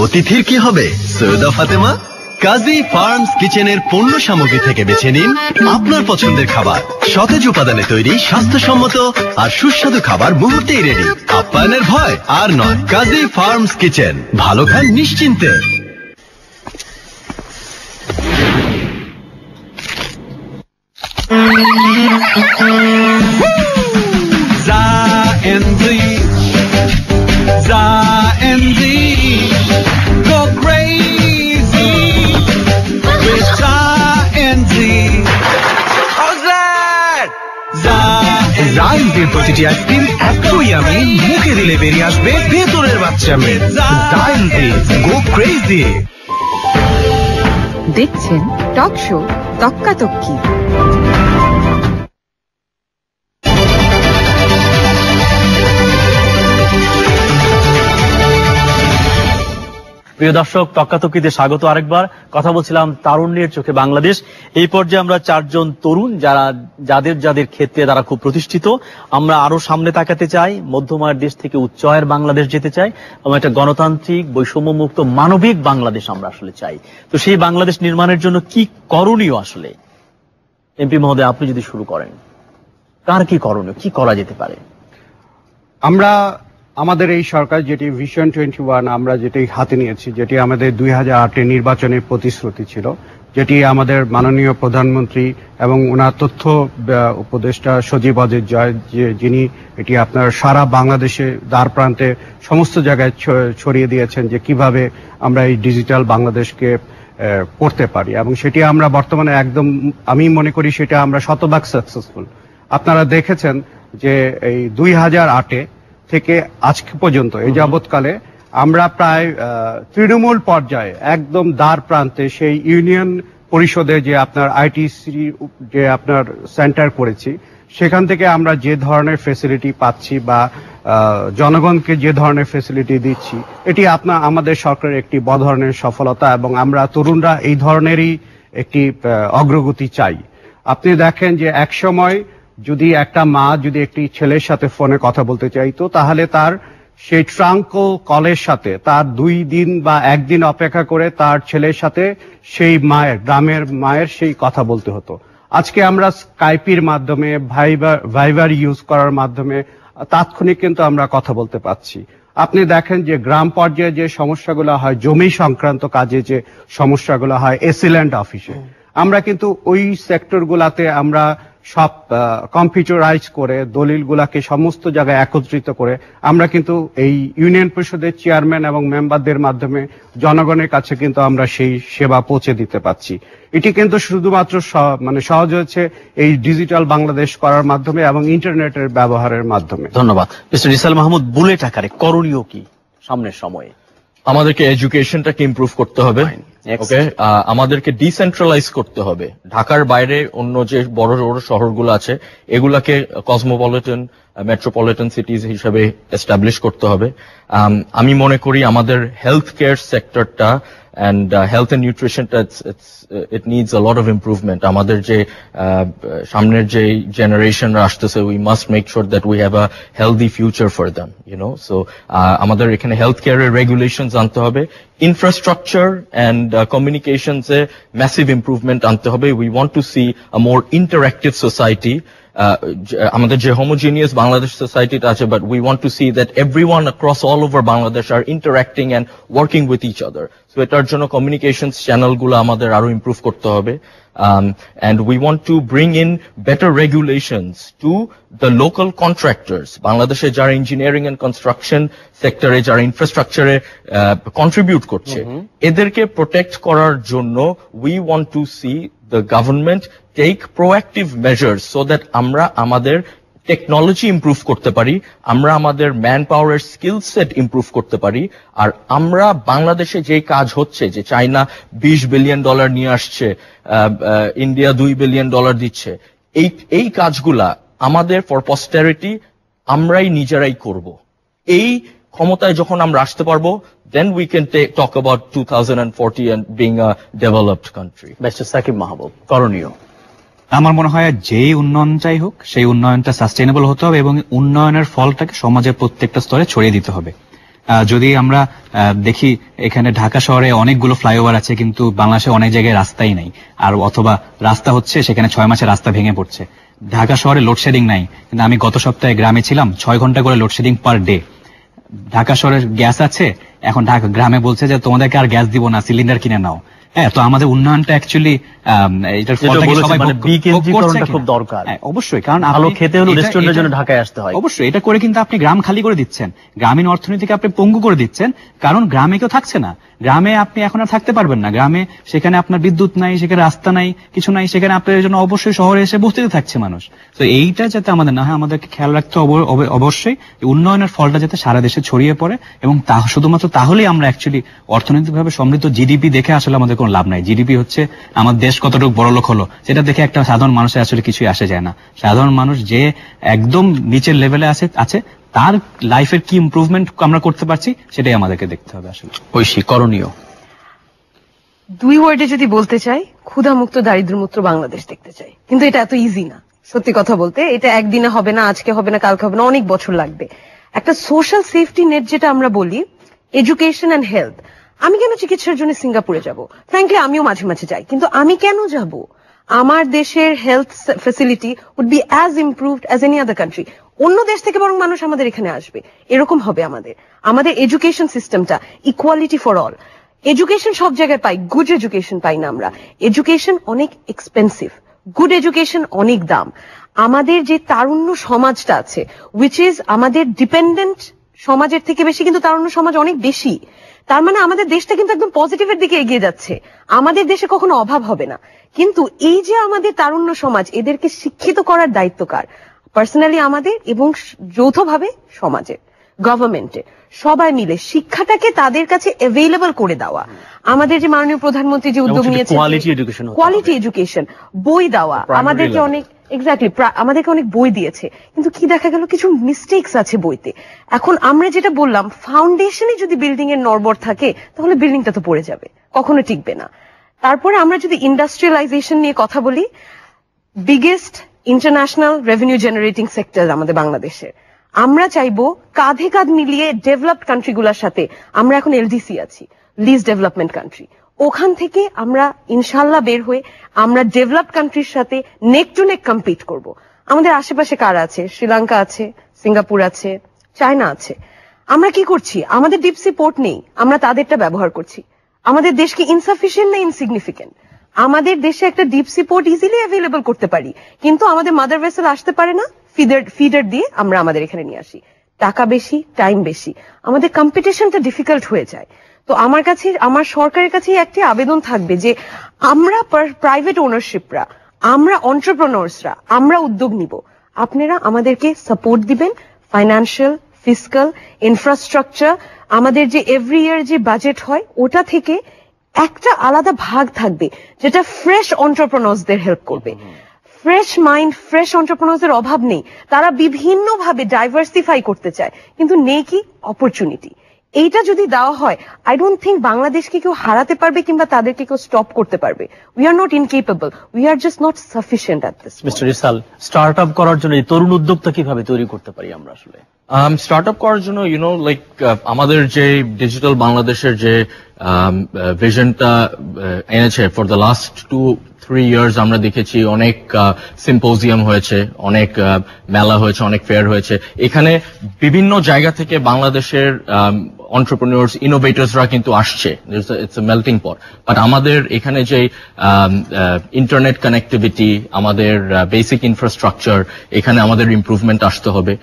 অতিথির কি হবে? সৈয়দা ফাতেমা কাজী ফার্মস কিচেনের পণ্য সামগ্রী থেকে বেছে নিন আপনার পছন্দের খাবার। সতেজ উপাদানে তৈরি স্বাস্থ্যসম্মত আর সুস্বাদু খাবার মুহূর্তেই রেডি। আপ্যায়নের ভয় আর নয়। কাজী ফার্মস কিচেন, ভালো খান নিশ্চিন্তে। Go crazy with How's that? জায়েন্টের প্রতিটি আইসক্রিম এতই আমি মুখে দিলে বেরিয়ে আসবে ভেতরের বাচ্চা মেয়ে। জায়েন্টে গো ক্রেজি। দেখছেন টক শো তক্কাতক্কি। প্রিয় দর্শক, তক্কাতক্কিতে স্বাগত আরেকবার। কথা বলছিলাম তারুণ্যের চোখে বাংলাদেশ। এই পর্যায়ে আমরা 4 জন তরুণ যাদের ক্ষেত্রে তারা খুব প্রতিষ্ঠিত। আমরা আরো সামনে তাকাতে চাই, মধ্যমায়ের দেশ থেকে উচ্চ আয়ের বাংলাদেশ যেতে চাই এবং একটা গণতান্ত্রিক, বৈষম্যমুক্ত, মানবিক বাংলাদেশ আমরা আসলে চাই। তো সেই বাংলাদেশ নির্মাণের জন্য কি করণীয় আসলে? এমপি মহোদয়, আপনি যদি শুরু করেন, কার কি করণীয়, কি করা যেতে পারে? আমাদের এই সরকার যেটি ভিশন 21 আমরা যেটি হাতে নিয়েছি, যেটি আমাদের 2008 নির্বাচনের প্রতিশ্রুতি ছিল, যেটি আমাদের মাননীয় প্রধানমন্ত্রী এবং ওনার তথ্য উপদেষ্টা সজীব ওয়াজেদ জয়, যিনি এটি আপনার সারা বাংলাদেশে দ্বার প্রান্তে সমস্ত জায়গায় ছড়িয়ে দিয়েছেন যে কিভাবে আমরা এই ডিজিটাল বাংলাদেশকে করতে পারি, এবং সেটি আমরা বর্তমানে একদম, আমি মনে করি সেটা আমরা শতভাগ সাকসেসফুল। আপনারা দেখেছেন যে এই 2008 থেকে আজকে পর্যন্ত এই যাবৎকালে আমরা প্রায় তৃণমূল পর্যায়ে একদম দ্বার প্রান্তে সেই ইউনিয়ন পরিষদে যে আপনার আইটিসি যে আপনার সেন্টার করেছি, সেখান থেকে আমরা যে ধরনের ফেসিলিটি পাচ্ছি বা জনগণকে যে ধরনের ফেসিলিটি দিচ্ছি, এটি আমাদের সরকারের একটি বড় ধরনের সফলতা এবং আমরা তরুণরা এই ধরনেরই একটি অগ্রগতি চাই। আপনি দেখেন যে এক সময় যদি একটা মা যদি একটি ছেলের সাথে ফোনে কথা বলতে চাইতো, তাহলে তার সেই ট্রাঙ্ক কলের সাথে তার 2 দিন বা 1 দিন অপেক্ষা করে তার ছেলের সাথে সেই গ্রামের মায়ের সেই কথা বলতে হতো। আজকে আমরা স্কাইপির মাধ্যমে, ভাইবার ইউজ করার মাধ্যমে তাৎক্ষণিক কিন্তু আমরা কথা বলতে পারছি। আপনি দেখেন যে গ্রাম পর্যায়ে যে সমস্যাগুলো হয়, জমি সংক্রান্ত কাজে যে সমস্যাগুলো হয় এসিল্যান্ড অফিসে, আমরা কিন্তু ওই সেক্টরগুলাতে আমরা সব কম্পিউটারাইজ করে দলিলগুলাকে সমস্ত জায়গায় একত্রিত করে আমরা কিন্তু এই ইউনিয়ন পরিষদের চেয়ারম্যান এবং মেম্বারদের মাধ্যমে জনগণের কাছে কিন্তু আমরা সেই সেবা পৌঁছে দিতে পারছি। এটি কিন্তু শুধুমাত্র সহজ হয়েছে এই ডিজিটাল বাংলাদেশ করার মাধ্যমে এবং ইন্টারনেটের ব্যবহারের মাধ্যমে। ধন্যবাদ। মিস্টার রিসাল মাহমুদ, বুলেট আকারে করণীয় কি সামনের সময়ে? আমাদেরকে এডুকেশনটাকে ইমপ্রুভ করতে হবে। ওকে, আমাদেরকে ডিসেন্ট্রালাইজ করতে হবে। ঢাকার বাইরে অন্য যে বড় বড় শহরগুলো আছে এগুলাকে কসমোপলিটন মেট্রোপলিটন সিটিজ হিসেবে এস্টাবলিশ করতে হবে। আমি মনে করি আমাদের হেলথ কেয়ার সেক্টরটা and health and nutrition it needs a lot of improvement. আমাদের যে সামনের যে জেনারেশন আসতেছে, we must make sure that we have a healthy future for them, you know. So আমাদের এখানে হেলথ কেয়ারের রেগুলেশনস আনতে হবে, infrastructure and communications a massive improvement আনতে হবে। We want to see a more interactive society. আমাদের যে homogeneous Bangladesh সোসাইটিটা আছে, but we want to see that everyone across all over Bangladesh are interacting and working with each other. So এটার জন্য communications চ্যানেলগুলো আমাদের আরো ইমপ্রুভ করতে হবে। And we want to bring in better regulations to the local contractors. বাংলাদেশে যারা engineering and construction সেক্টরে, যারা ইনফ্রাস্ট্রাকচারে কন্ট্রিবিউট করছে, এদেরকে প্রোটেক্ট করার জন্য we want to see the government take proactive measures so that আমরা আমাদের টেকনোলজি ইমপ্রুভ করতে পারি, আমরা আমাদের ম্যান পাওয়ারের স্কিল সেট ইমপ্রুভ করতে পারি। আর আমরা বাংলাদেশে যে কাজ হচ্ছে, যে চায়না $20 বিলিয়ন নিয়ে আসছে, ইন্ডিয়া $2 বিলিয়ন দিচ্ছে, এই কাজগুলা আমাদের ফর পস্টেরিটি আমরাই নিজেরাই করব। এই ক্ষমতায় যখন আমরা আসতে পারবো, then we can talk about 2040 and being a developed country. Mister Sakib Mahbub, করণীয়? আমার মনে হয় যেই উন্নয়ন চাই হোক, সেই উন্নয়নটা সাস্টেইনেবল হতে হবে এবং উন্নয়নের ফলটাকে সমাজের প্রত্যেকটা স্তরে ছড়িয়ে দিতে হবে। যদি আমরা দেখি এখানে ঢাকা শহরে অনেকগুলো ফ্লাইওভার আছে, কিন্তু বাংলাদেশে অনেক জায়গায় রাস্তাই নাই, আর অথবা রাস্তা হচ্ছে সেখানে 6 মাসে রাস্তা ভেঙে পড়ছে। ঢাকা শহরে লোডশেডিং নাই, কিন্তু আমি গত সপ্তাহে গ্রামে ছিলাম, 6 ঘন্টা করে লোডশেডিং পার ডে। ঢাকা শহরে গ্যাস আছে, এখন ঢাকা গ্রামে বলছে যে তোমাদেরকে আর গ্যাস দিব না, সিলিন্ডার কিনে নাও। হ্যাঁ, তো আমাদের উন্নয়নটা অ্যাকচুয়ালি এটার ফলটাকে সবাই খুব দরকার। অবশ্যই, কারণ ভালো খেতে হলে রেস্টুরেন্টের জন্য ঢাকায় আসতে হয়। অবশ্যই, এটা করে কিন্তু আপনি গ্রাম খালি করে দিচ্ছেন, গ্রামীণ অর্থনীতিকে আপনি পঙ্গু করে দিচ্ছেন, কারণ গ্রামে কেউ থাকছে না। গ্রামে আপনি এখন আর থাকতে পারবেন না, গ্রামে সেখানে আপনার বিদ্যুৎ নাই, সেখানে রাস্তা নাই, কিছু নাই, সেখানে আপনার জন্য অবশ্যই শহরে এসে বস্তিতে থাকছে মানুষ। তো এইটা যাতে আমাদের না হয়, আমাদেরকে খেয়াল রাখতে অবশ্যই উন্নয়নের ফলটা যাতে সারা দেশে ছড়িয়ে পড়ে, এবং শুধুমাত্র তাহলেই আমরা অ্যাকচুয়ালি অর্থনৈতিকভাবে সমৃদ্ধ। জিডিপি দেখে আসলে আমাদের কোনো লাভ নাই। জিডিপি হচ্ছে আমার দেশ কতটুকু বড় লোক হলো, সেটা দেখে একটা সাধারণ মানুষের আসলে কিছুই আসে যায় না। সাধারণ মানুষ যে একদম নিচের লেভেলে আছে, তার লাইফের কি ইমপ্রুভমেন্ট আমরা করতে পারছি, সেটাই আমাদেরকে দেখতে হবে আসলে। ঐশী, করণীয়? 2 ওয়ার্ডে যদি বলতে চাই, ক্ষুধামুক্ত দারিদ্র্যমুক্ত বাংলাদেশ দেখতে চাই। কিন্তু এটা এত ইজি না, সত্যি কথা বলতে। এটা একদিনে হবে না, আজকে হবে না, কালকে হবে না, অনেক বছর লাগবে। একটা সোশ্যাল সেফটি নেট যেটা আমরা বলি, এডুকেশন এন্ড হেলথ। আমি কেন চিকিৎসার জন্য সিঙ্গাপুরে যাব? ফ্র্যাঙ্কলি আমিও মাঝে মাঝে যাই, কিন্তু আমি কেন যাব? আমার দেশের health facility would be as improved as any other country. অন্য দেশ থেকে বরং মানুষ আমাদের এখানে আসবে, এরকম হবে আমাদের এডুকেশন সিস্টেমটা। Equality for all. এডুকেশন সব জায়গায় পাই, গুড এডুকেশন পাই না আমরা। এডুকেশন অনেক এক্সপেন্সিভ, গুড এডুকেশন অনেক দাম। আমাদের যে তারুণ্য সমাজটা আছে, উইচ ইজ আমাদের ডিপেন্ডেন্ট সমাজের থেকে বেশি কিন্তু তারুণ্য সমাজ অনেক বেশি। তার মানে আমাদের দেশটা কিন্তু একদম পজিটিভের দিকে এগিয়ে যাচ্ছে। আমাদের দেশে কখনো অভাব হবে না। কিন্তু এই যে আমাদের তারুণ্য সমাজ, এদেরকে শিক্ষিত করার দায়িত্ব কার? পার্সোনালি আমাদের, এবং যৌথভাবে সমাজের, গভর্নমেন্টে, সবাই মিলে শিক্ষাটাকে তাদের কাছে অ্যাভেলেবল করে দেওয়া। আমাদের যে মাননীয় প্রধানমন্ত্রী যে উদ্যোগ নিয়েছে, কোয়ালিটি এডুকেশন, বই দেওয়া, আমাদেরকে অনেক আমাদেরকে অনেক বই দিয়েছে, কিন্তু কি দেখা গেল, কিছু মিস্টেকস আছে বইতে। এখন আমরা যেটা বললাম, ফাউন্ডেশনে যদি বিল্ডিং এর নড়বড় থাকে, তাহলে বিল্ডিংটা তো পড়ে যাবে, কখনো টিকবে না। তারপরে আমরা যদি ইন্ডাস্ট্রিয়ালাইজেশন নিয়ে কথা বলি, biggest international revenue generating sector আমাদের বাংলাদেশের। আমরা চাইবো কাঁধে কাঁধ মিলিয়ে ডেভেলপড কান্ট্রিগুলোর সাথে, আমরা এখন এলডিসি আছি, লিস্ট ডেভেলপমেন্ট কান্ট্রি, ওখান থেকে আমরা ইনশাল্লাহ বের হয়ে আমরা ডেভেলপড কান্ট্রির সাথে নেক টু নেক কম্পিট করব। আমাদের আশেপাশে কারা আছে? শ্রীলঙ্কা আছে, সিঙ্গাপুর আছে, চায়না আছে। আমরা কি করছি? আমাদের ডিপ সি পোর্ট নেই, আমরা তাদেরটা ব্যবহার করছি। আমাদের দেশকে ইনসাফিসিয়েন্ট না ইনসিগনিফিকেন্ট? আমাদের দেশে একটা deep sea port easily available করতে পারি, কিন্তু আমাদের মাদার ভেসেল আসতে পারে না, ফিডার দিয়ে আমরা আমাদের এখানে নিয়ে আসি। টাকা বেশি, টাইম বেশি, আমাদের কম্পিটিশনটা ডিফিকাল্ট হয়ে যায়। তো আমার সরকারের কাছে একটি আবেদন থাকবে যে আমরা প্রাইভেট ওনারশিপরা, আমরা এন্টারপ্রেনার্সরা, আমরা উদ্যোগ নিব, আপনারা আমাদেরকে সাপোর্ট দিবেন, ফাইন্যান্সিয়াল, ফিসকাল, ইনফ্রাস্ট্রাকচার, আমাদের যে এভরি ইয়ার যে বাজেট হয় ওটা থেকে একটা আলাদা ভাগ থাকবে যেটা ফ্রেশ এন্টারপ্রেনার্সদের হেল্প করবে। ফ্রেশ মাইন্ড, ফ্রেশ এন্টারপ্রেনার্সদের অভাব নেই, তারা বিভিন্নভাবে ডাইভার্সিফাই করতে চায়, কিন্তু নেই কি অপরচুনিটি। এইটা যদি দেওয়া হয়, আই ডোন্ট থিঙ্ক বাংলাদেশকে কেউ হারাতে পারবে কিংবা তাদেরকে কেউ স্টপ করতে পারবে। We are not incapable, we are just not sufficient at this. Mister Isal, start up করার জন্য এই তরুণ উদ্যোক্তা কিভাবে তৈরি করতে পারি আমরা আসলে? স্টার্ট আপ করার জন্য আমাদের যে ডিজিটাল বাংলাদেশের যে ভিশনটা এনেছে ফর দ্য লাস্ট 2-3 ইয়ার্স, আমরা দেখেছি অনেক সিম্পোজিয়াম হয়েছে, অনেক মেলা হয়েছে, অনেক ফেয়ার হয়েছে। এখানে বিভিন্ন জায়গা থেকে বাংলাদেশের এন্টারপ্রেনিউরস, ইনোভেটরসরা কিন্তু আসছে, it's a melting pot. But আমাদের এখানে যে ইন্টারনেট কানেক্টিভিটি, আমাদের বেসিক ইনফ্রাস্ট্রাকচার, এখানে আমাদের ইমপ্রুভমেন্ট আসতে হবে।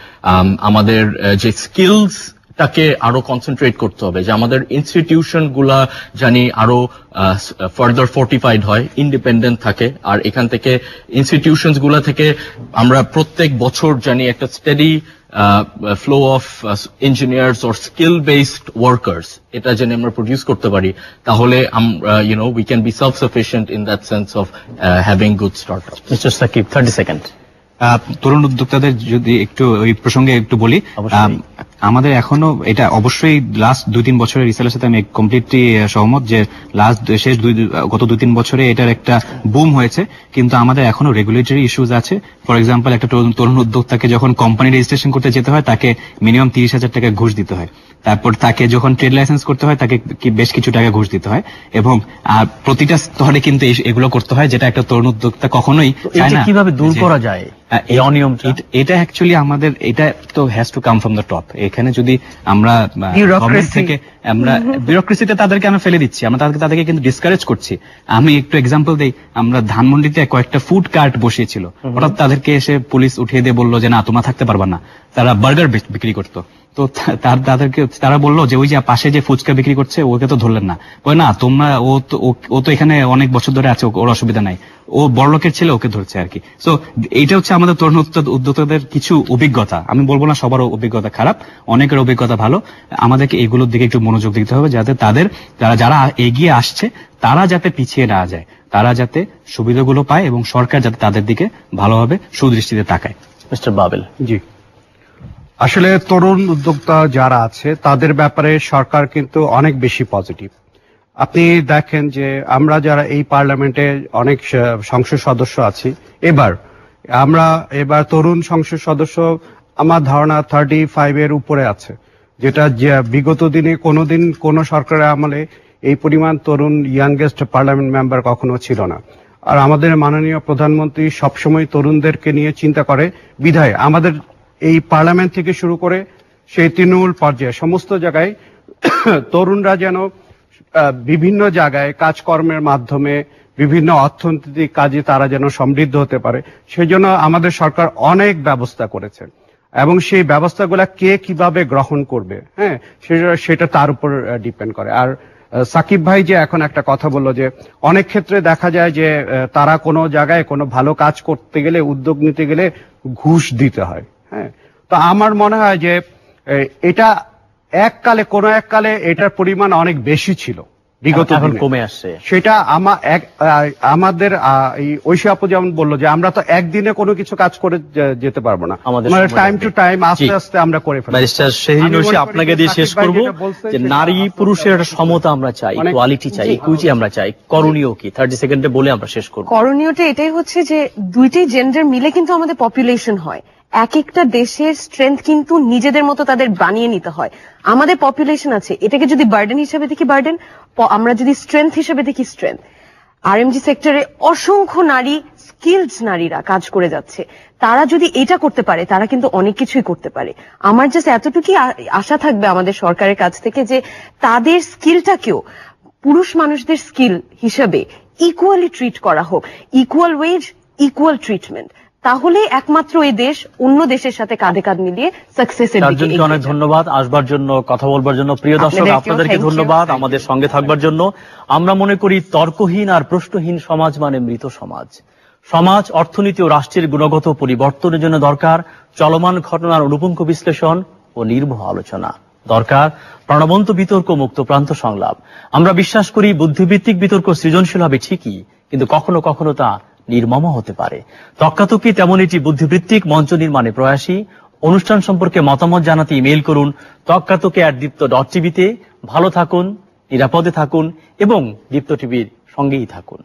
আমাদের যে স্কিলস টাকে আরো কনসেন্ট্রেট করতে হবে, যে আমাদের ইনস্টিটিউশন গুলা জানি আরো ফার্দার ফোর্টিফাইড হয়, ইন্ডিপেন্ডেন্ট থাকে, আর এখান থেকে ইনস্টিটিউশনস গুলা থেকে আমরা প্রত্যেক বছর জানি একটা steady flow of engineers or skill based workers, এটা যেন আমরা প্রডিউস করতে পারি, তাহলে আমরা we can be self sufficient in that sense of having good startup. Mister Sakib, 30 second. তরুণ উদ্যোক্তাদের যদি একটু ওই প্রসঙ্গে একটু বলি, আমাদের এখনো এটা অবশ্যই লাস্ট 2-3 বছরের রিসার্চের সাথে আমি কমপ্লিটলি সহমত যে গত 2-3 বছরে এটার একটা বুম হয়েছে, কিন্তু আমাদের এখনো রেগুলেটরি ইস্যুজ আছে। ফর এক্সাম্পল, একটা তরুণ উদ্যোক্তাকে যখন কোম্পানি রেজিস্ট্রেশন করতে যেতে হয় তাকে মিনিমাম 30,000 টাকা ঘুষ দিতে হয়। তারপর তাকে যখন ট্রেড লাইসেন্স করতে হয় তাকে বেশ কিছু টাকা ঘুষ দিতে হয়, এবং প্রতিটা স্তরে কিন্তু এগুলো করতে হয়, যেটা একটা তরুণ উদ্যোক্তা কখনোই চায় না। কিভাবে দূর করা যায় এই অনিয়মটা? এটা অ্যাকচুয়ালি আমাদের এটা তো has to come from the top. এখানে যদি আমরা গভর্নমেন্ট থেকে আমরা বিউরোক্রেসিতে তাদেরকে আমরা ফেলে দিচ্ছি, আমরা তাদেরকে কিন্তু ডিসকারেজ করছি। আমি একটু এক্সাম্পল দেই, আমরা ধানমন্ডিতে কয়েকটা ফুড কার্ট বসিয়েছিল, হঠাৎ তাদেরকে এসে পুলিশ উঠিয়ে দিয়ে বললো যে না, তোমরা থাকতে পারবা না। তারা বার্গার বিক্রি করতো, তো তাদেরকে তারা বললো যে ওই যে পাশে যে ফুচকা বিক্রি করছে ওকে তো ধরলেন না। বলে না, তোমরা ও তো এখানে অনেক বছর ধরে আছে, ওর অসুবিধা নাই, ও বড়লোকের ছেলে, ওকে ধরছে আর কি। সো এইটা হচ্ছে আমাদের তরুণ উদ্যোক্তাদের কিছু অভিজ্ঞতা। আমি বলবো না সবার অভিজ্ঞতা খারাপ, অনেকের অভিজ্ঞতা ভালো। আমাদেরকে এগুলোর দিকে একটু মনোযোগ দিতে হবে, যাতে যারা এগিয়ে আসছে তারা যাতে পিছিয়ে না যায়, তারা যাতে সুবিধাগুলো পায়, এবং সরকার যাতে তাদের দিকে ভালোভাবে সুদৃষ্টিতে তাকায়। Mister bubble. জি, আসলে তরুণ উদ্যোক্তা যারা আছে তাদের ব্যাপারে সরকার কিন্তু অনেক বেশি পজিটিভ। আপনি দেখেন যে আমরা যারা এই পার্লামেন্টে অনেক সংসদ সদস্য আছি, এবার তরুণ সংসদ সদস্য আমার ধারণা 35 এর উপরে আছে, যেটা বিগত দিনে কোনোদিন কোন সরকারের আমলে এই পরিমাণ তরুণ ইয়াংগেস্ট পার্লামেন্ট মেম্বার কখনো ছিল না। আর আমাদের মাননীয় প্রধানমন্ত্রী সবসময় তরুণদেরকে নিয়ে চিন্তা করে, বিধায় আমাদের এই পার্লামেন্ট থেকে শুরু করে সেই তৃণমূল পর্যায়ে সমস্ত জায়গায় তরুণরা যেন বিভিন্ন জায়গায় কাজকর্মের মাধ্যমে বিভিন্ন অর্থনৈতিক কাজে তারা যেন সমৃদ্ধ হতে পারে, সেই জন্য আমাদের সরকার অনেক ব্যবস্থা করেছে, এবং সেই ব্যবস্থাগুলা কে কিভাবে গ্রহণ করবে, হ্যাঁ, সেটা তার উপর ডিপেন্ড করে। আর সাকিব ভাই যে এখন একটা কথা বললো যে অনেক ক্ষেত্রে দেখা যায় যে তারা কোনো জায়গায় কোনো ভালো কাজ করতে গেলে, উদ্যোগ নিতে গেলে ঘুষ দিতে হয়। হ্যাঁ, তো আমার মনে হয় যে এটা কোনো এককালে এটার পরিমাণ অনেক বেশি ছিল, বিগত দিনে কমে আসছে। সেটা আমাদের ঐশী আপু যেমন বললো যে আমরা তো একদিনে কোনো কিছু কাজ করে যেতে পারবো না, আমাদের টাইম টু টাইম আস্তে আস্তে আমরা করে ফেলবো। ব্যারিস্টার শেহরিন ঐশী, আপনাকে দিয়ে শেষ করব যে নারী পুরুষের একটা সমতা আমরা চাই, ইকুয়ালিটি চাই, ইকুইটি আমরা চাই, করণীয় কি 30 সেকেন্ডে বলে আমরা শেষ করব। করণীয়টা এটাই হচ্ছে যে দুইটাই জেন্ডার মিলে কিন্তু আমাদের পপুলেশন হয়। এক একটা দেশের স্ট্রেংথ কিন্তু নিজেদের মতো তাদের বানিয়ে নিতে হয়। আমাদের পপুলেশন আছে, এটাকে যদি বার্ডেন হিসেবে দেখি বার্ডেন, আমরা যদি স্ট্রেংথ হিসেবে দেখি স্ট্রেংথ। আরএমজি সেক্টরে অসংখ্য নারী, স্কিলড নারীরা কাজ করে যাচ্ছে, তারা যদি এটা করতে পারে তারা কিন্তু অনেক কিছুই করতে পারে। আমার জাস্ট এতটুকুই আশা থাকবে আমাদের সরকারের কাছ থেকে যে তাদের স্কিলটাকেও পুরুষ মানুষদের স্কিল হিসেবে ইকুয়ালি ট্রিট করা হোক, ইকুয়াল ওয়েজ, ইকুয়াল ট্রিটমেন্ট। তাহলে একমাত্র এই দেশ অন্য দেশের সাথে কাঁধে কাঁধ মিলিয়ে সাকসেসের দিকে এগিয়ে যাবে। অনেক ধন্যবাদ আসবার জন্য, কথা বলবার জন্য। প্রিয় দর্শক, আপনাদেরকে ধন্যবাদ আমাদের সঙ্গে থাকবার জন্য। আমরা মনে করি তর্কহীন আর প্রশ্নহীন সমাজ মানে মৃত সমাজ। সমাজ, অর্থনীতি ও রাষ্ট্রের গুণগত পরিবর্তনের জন্য দরকার চলমান ঘটনার অনুপুঙ্খ বিশ্লেষণ, ও নির্ভুল আলোচনা। দরকার প্রাণবন্ত বিতর্ক, মুক্ত প্রান্ত সংলাপ। আমরা বিশ্বাস করি বুদ্ধিভিত্তিক বিতর্ক সৃজনশীল হবে ঠিকই, কিন্তু কখনো কখনো তা নির্মম হতে পারে। তক্কাতক্কি তেমন একটি বুদ্ধিভিত্তিক মঞ্চ নির্মাণে প্রয়াসী। অনুষ্ঠান সম্পর্কে মতামত জানাতে ইমেইল করুন তক্কাতক্কি@দীপ্ত.tv-তে। ভালো থাকুন, নিরাপদে থাকুন এবং দীপ্ত টিভির সঙ্গেই থাকুন।